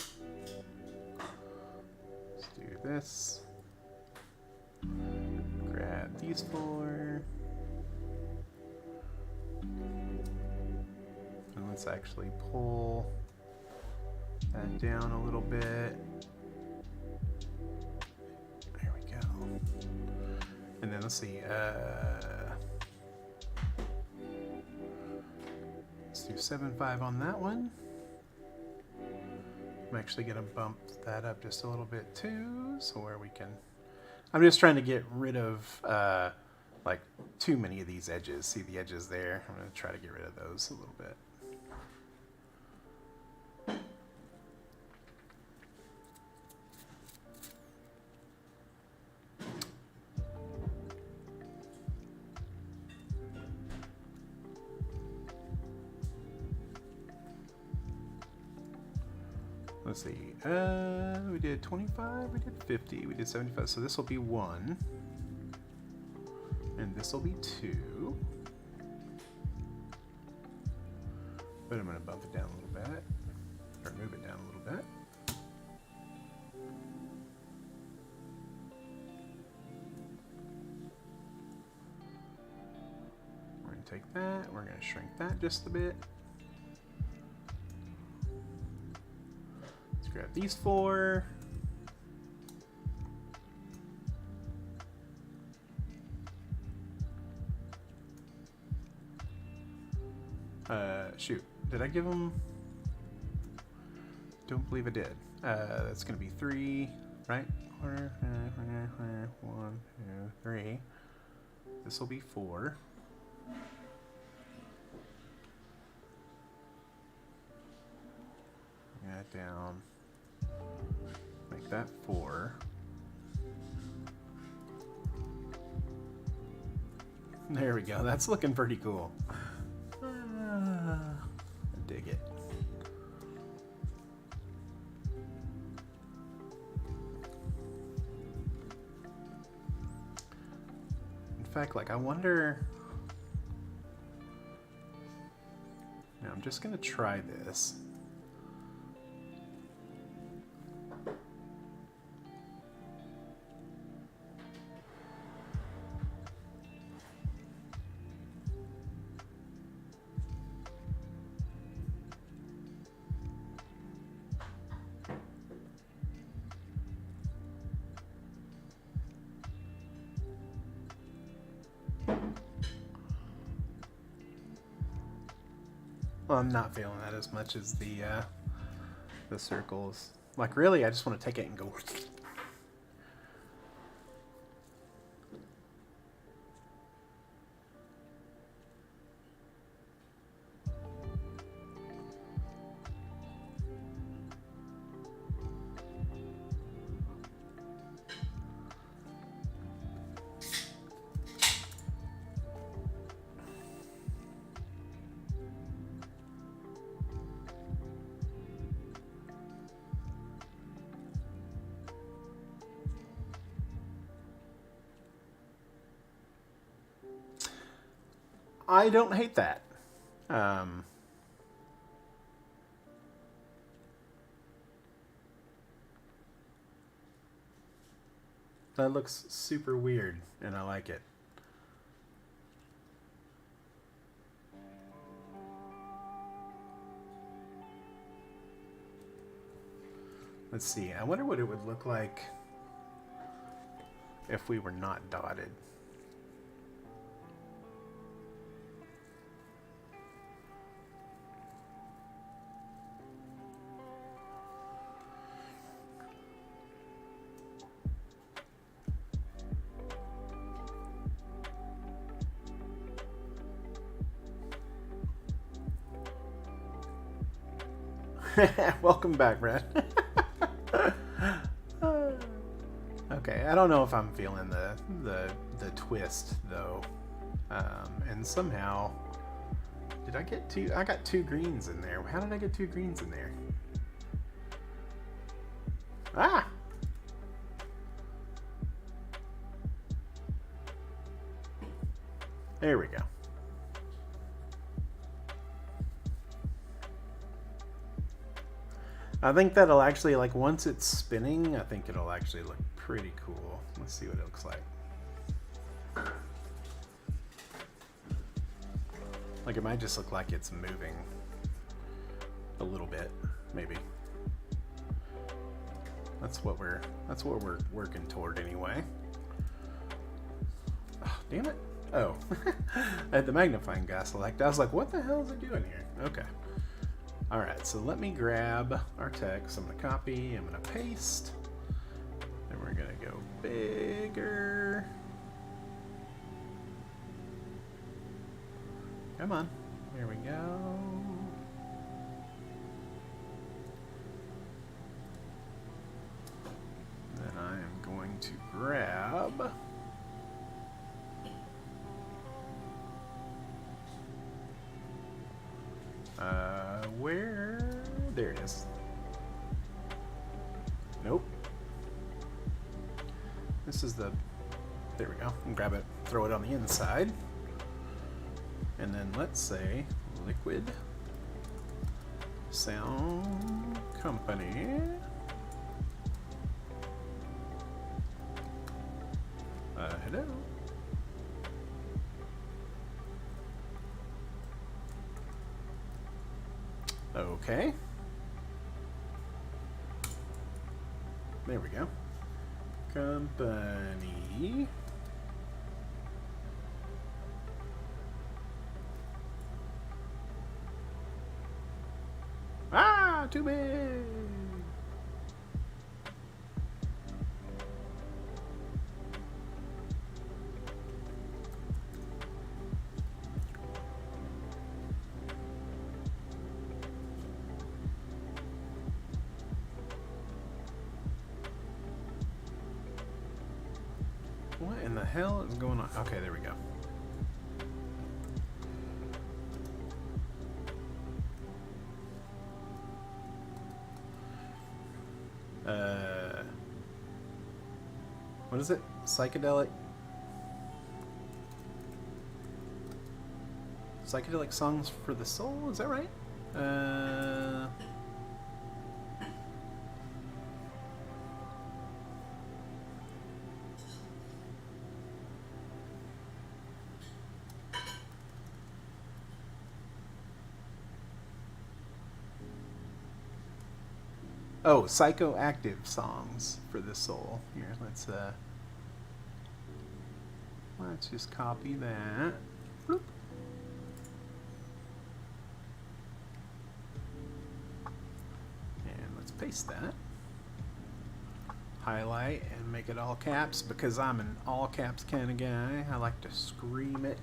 Let's do this. Grab these 4. And let's actually pull that down a little bit. There we go. And then let's see. Let's do 7.5 on that one. I'm actually going to bump that up just a little bit too, so where we can... I'm just trying to get rid of like too many of these edges. See the edges there? I'm going to try to get rid of those a little bit. Let's see. We did 25, we did 50, we did 75. So this will be 1. And this will be 2. But I'm going to bump it down a little bit. Or move it down a little bit. We're going to take that. We're going to shrink that just a bit. Grab these 4. Shoot. Did I give them? Don't believe I did. That's going to be 3, right? 1, 2, 3. This will be 4. Bring that down. Make that 4. There we go. That's looking pretty cool. I dig it. In fact, like, I wonder... Now, I'm just going to try this. Well, I'm not feeling that as much as the circles. Like, really, I just want to take it and go. I don't hate that. That looks super weird, and I like it. Let's see. I wonder what it would look like if we were not dotted. Welcome back, Brad. Okay, I don't know if I'm feeling the twist though, and somehow did I get two? I got two greens in there. How did I get two greens in there? Ah! There we go. I think that'll actually, like, once it's spinning, I think it'll actually look pretty cool. Let's see what it looks like. Like, it might just look like it's moving a little bit, maybe. That's what we're working toward anyway. Oh, damn it. Oh. I had the magnifying glass select. I was like, what the hell is it doing here? Okay. Alright, so let me grab our text. I'm going to copy, I'm going to paste. Then we're going to go bigger. Come on. There we go. Then I am going to grab... where? There it is. Nope. This is the... There we go. And grab it, throw it on the inside. And then let's say Liquid Sound Company. Hello. Okay. There we go. Company. Ah, too big. What in the hell is going on? Okay, there we go. What is it? Psychedelic songs for the soul? Is that right? Oh, psychoactive songs for the soul. Here, let's just copy that. Bloop. And let's paste that. Highlight and make it all caps because I'm an all caps kind of guy. I like to scream it.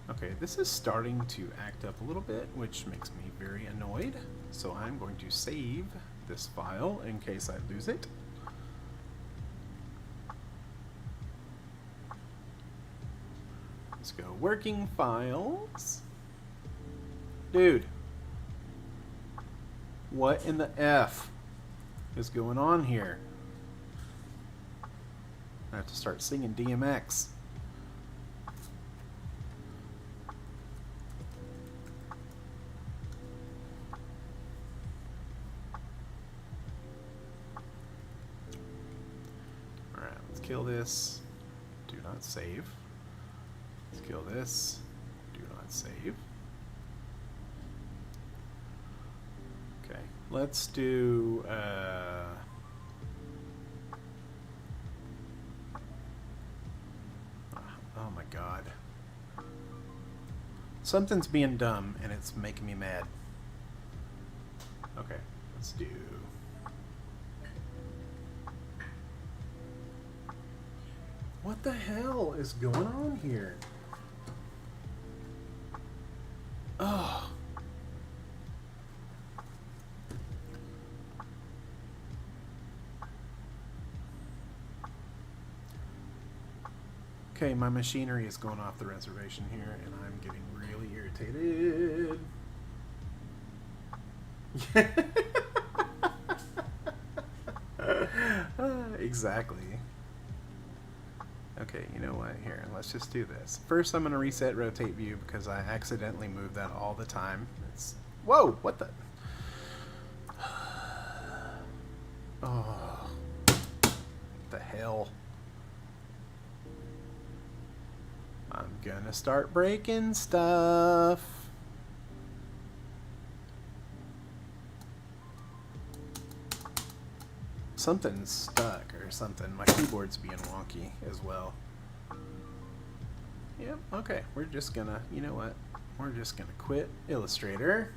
Okay, this is starting to act up a little bit, which makes me very annoyed. So I'm going to save this file in case I lose it. Let's go working files. Dude. What in the F? is going on here? I have to start singing DMX. Alright, let's kill this. Do not save. Let's kill this. Do not save. Okay, let's do oh my god. Something's being dumb and it's making me mad. Okay, let's do... What the hell is going on here? Oh. Okay, my machinery is going off the reservation here, and I'm getting really irritated. Exactly. Okay, you know what? Here, let's just do this. First, I'm going to reset rotate view because I accidentally move that all the time. It's... Whoa! What the... Oh. What the hell? I'm gonna start breaking stuff. Something's stuck or something. My keyboard's being wonky as well. Yep, okay. We're just gonna, you know what? We're just gonna quit Illustrator.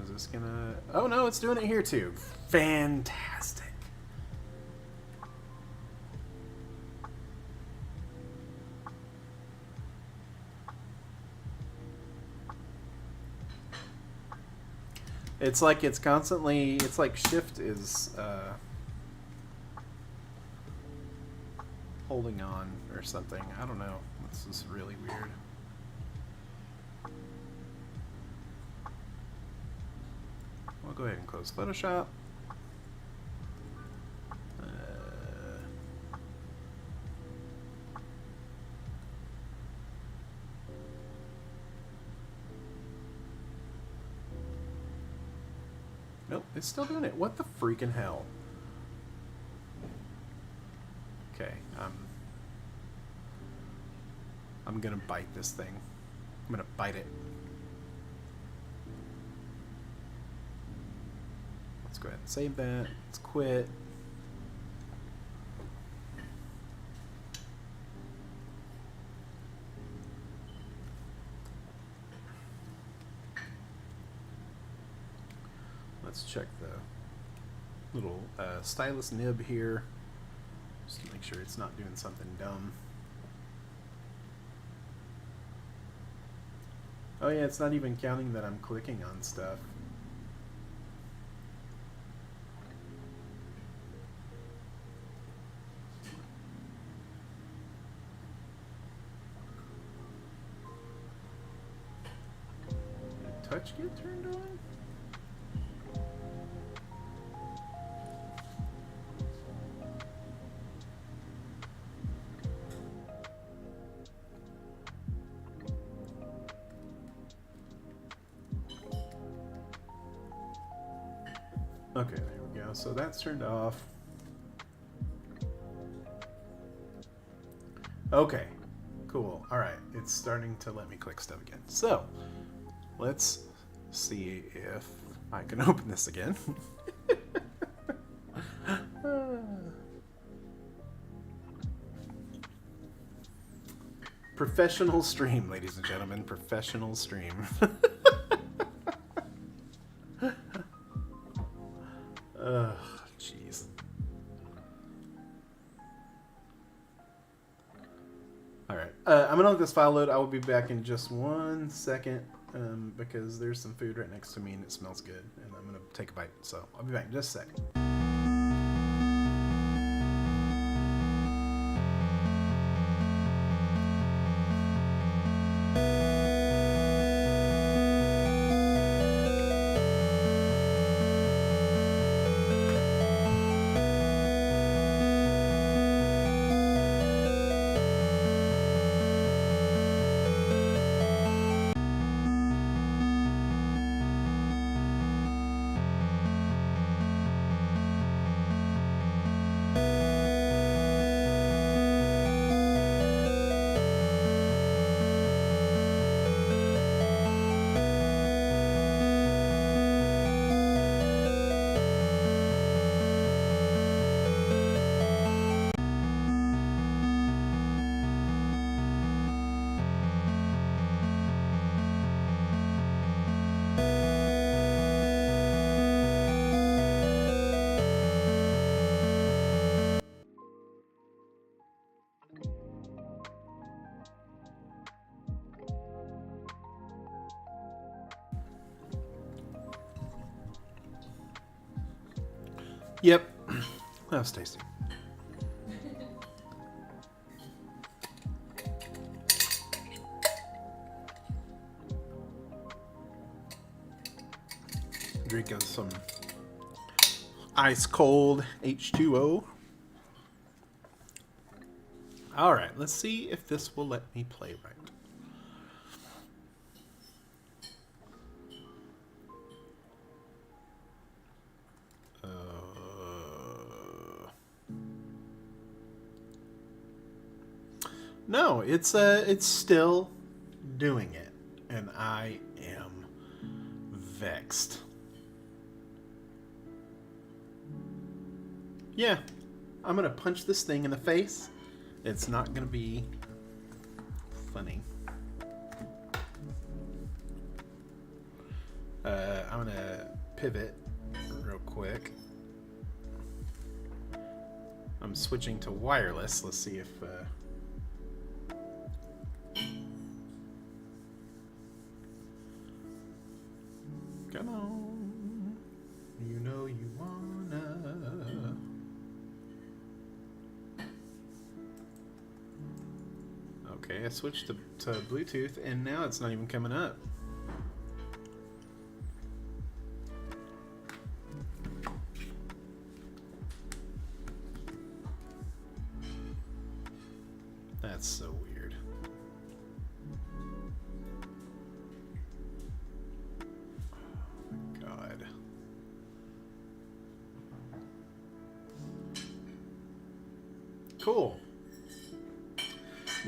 Is this gonna... Oh no, it's doing it here too. Fantastic. It's like it's constantly, it's like shift is holding on or something. I don't know. This is really weird. We'll go ahead and close Photoshop. Nope, it's still doing it. What the freaking hell? Okay, I'm gonna bite this thing. I'm gonna bite it. Let's go ahead and save that. Let's quit. Let's check the little stylus nib here, just to make sure it's not doing something dumb. Oh yeah, it's not even counting that I'm clicking on stuff. Did touch get turned on? Okay, there we go. So that's turned off. Okay, cool. All right, it's starting to let me click stuff again. So let's see if I can open this again. Professional stream, ladies and gentlemen. Professional stream. Jeez. Alright, I'm gonna let this file load. I will be back in just 1 second because there's some food right next to me and it smells good. And I'm gonna take a bite. So I'll be back in just a second. Yep. That was tasty. Drinking some ice cold H2O. All right, let's see if this will let me play right. No, it's still doing it, and I am vexed. Yeah, I'm gonna punch this thing in the face. It's not gonna be funny. I'm gonna pivot real quick. I'm switching to wireless. Let's see if come on. You know you wanna. Okay, I switched to Bluetooth and now it's not even coming up. That's so weird. Oh my God. Cool.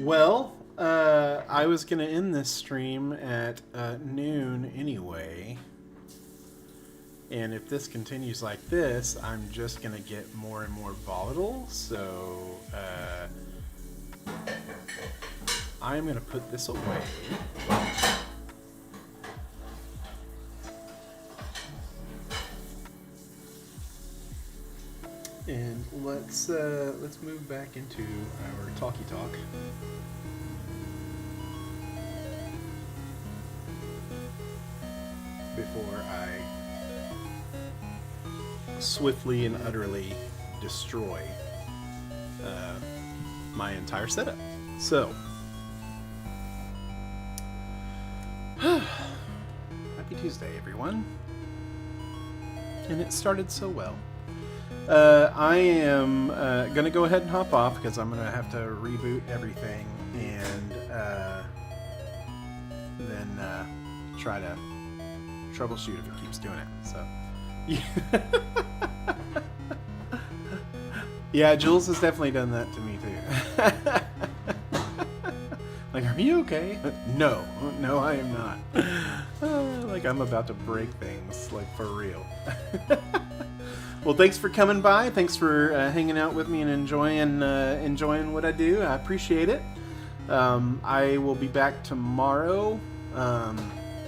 Well, I was going to end this stream at noon anyway. And if this continues like this, I'm just going to get more and more volatile. So I'm going to put this away. And let's move back into our talkie talk. Before I swiftly and utterly destroy my entire setup. So, happy Tuesday, everyone. And it started so well. I am going to go ahead and hop off because I'm going to have to reboot everything and then try to troubleshoot if it keeps doing it. So, yeah, Jules has definitely done that to me too. Like, are you okay? No, I am not. Like, I'm about to break things, like, for real. Well, thanks for coming by. Thanks for hanging out with me and enjoying what I do. I appreciate it. I will be back tomorrow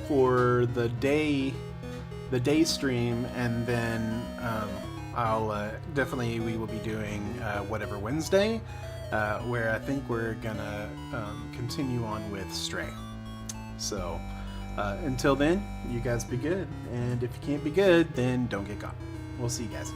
for the day stream, and then I'll we will be doing Whatever Wednesday, where I think we're gonna continue on with Stray. So until then, you guys be good, and if you can't be good, then don't get caught. We'll see you guys.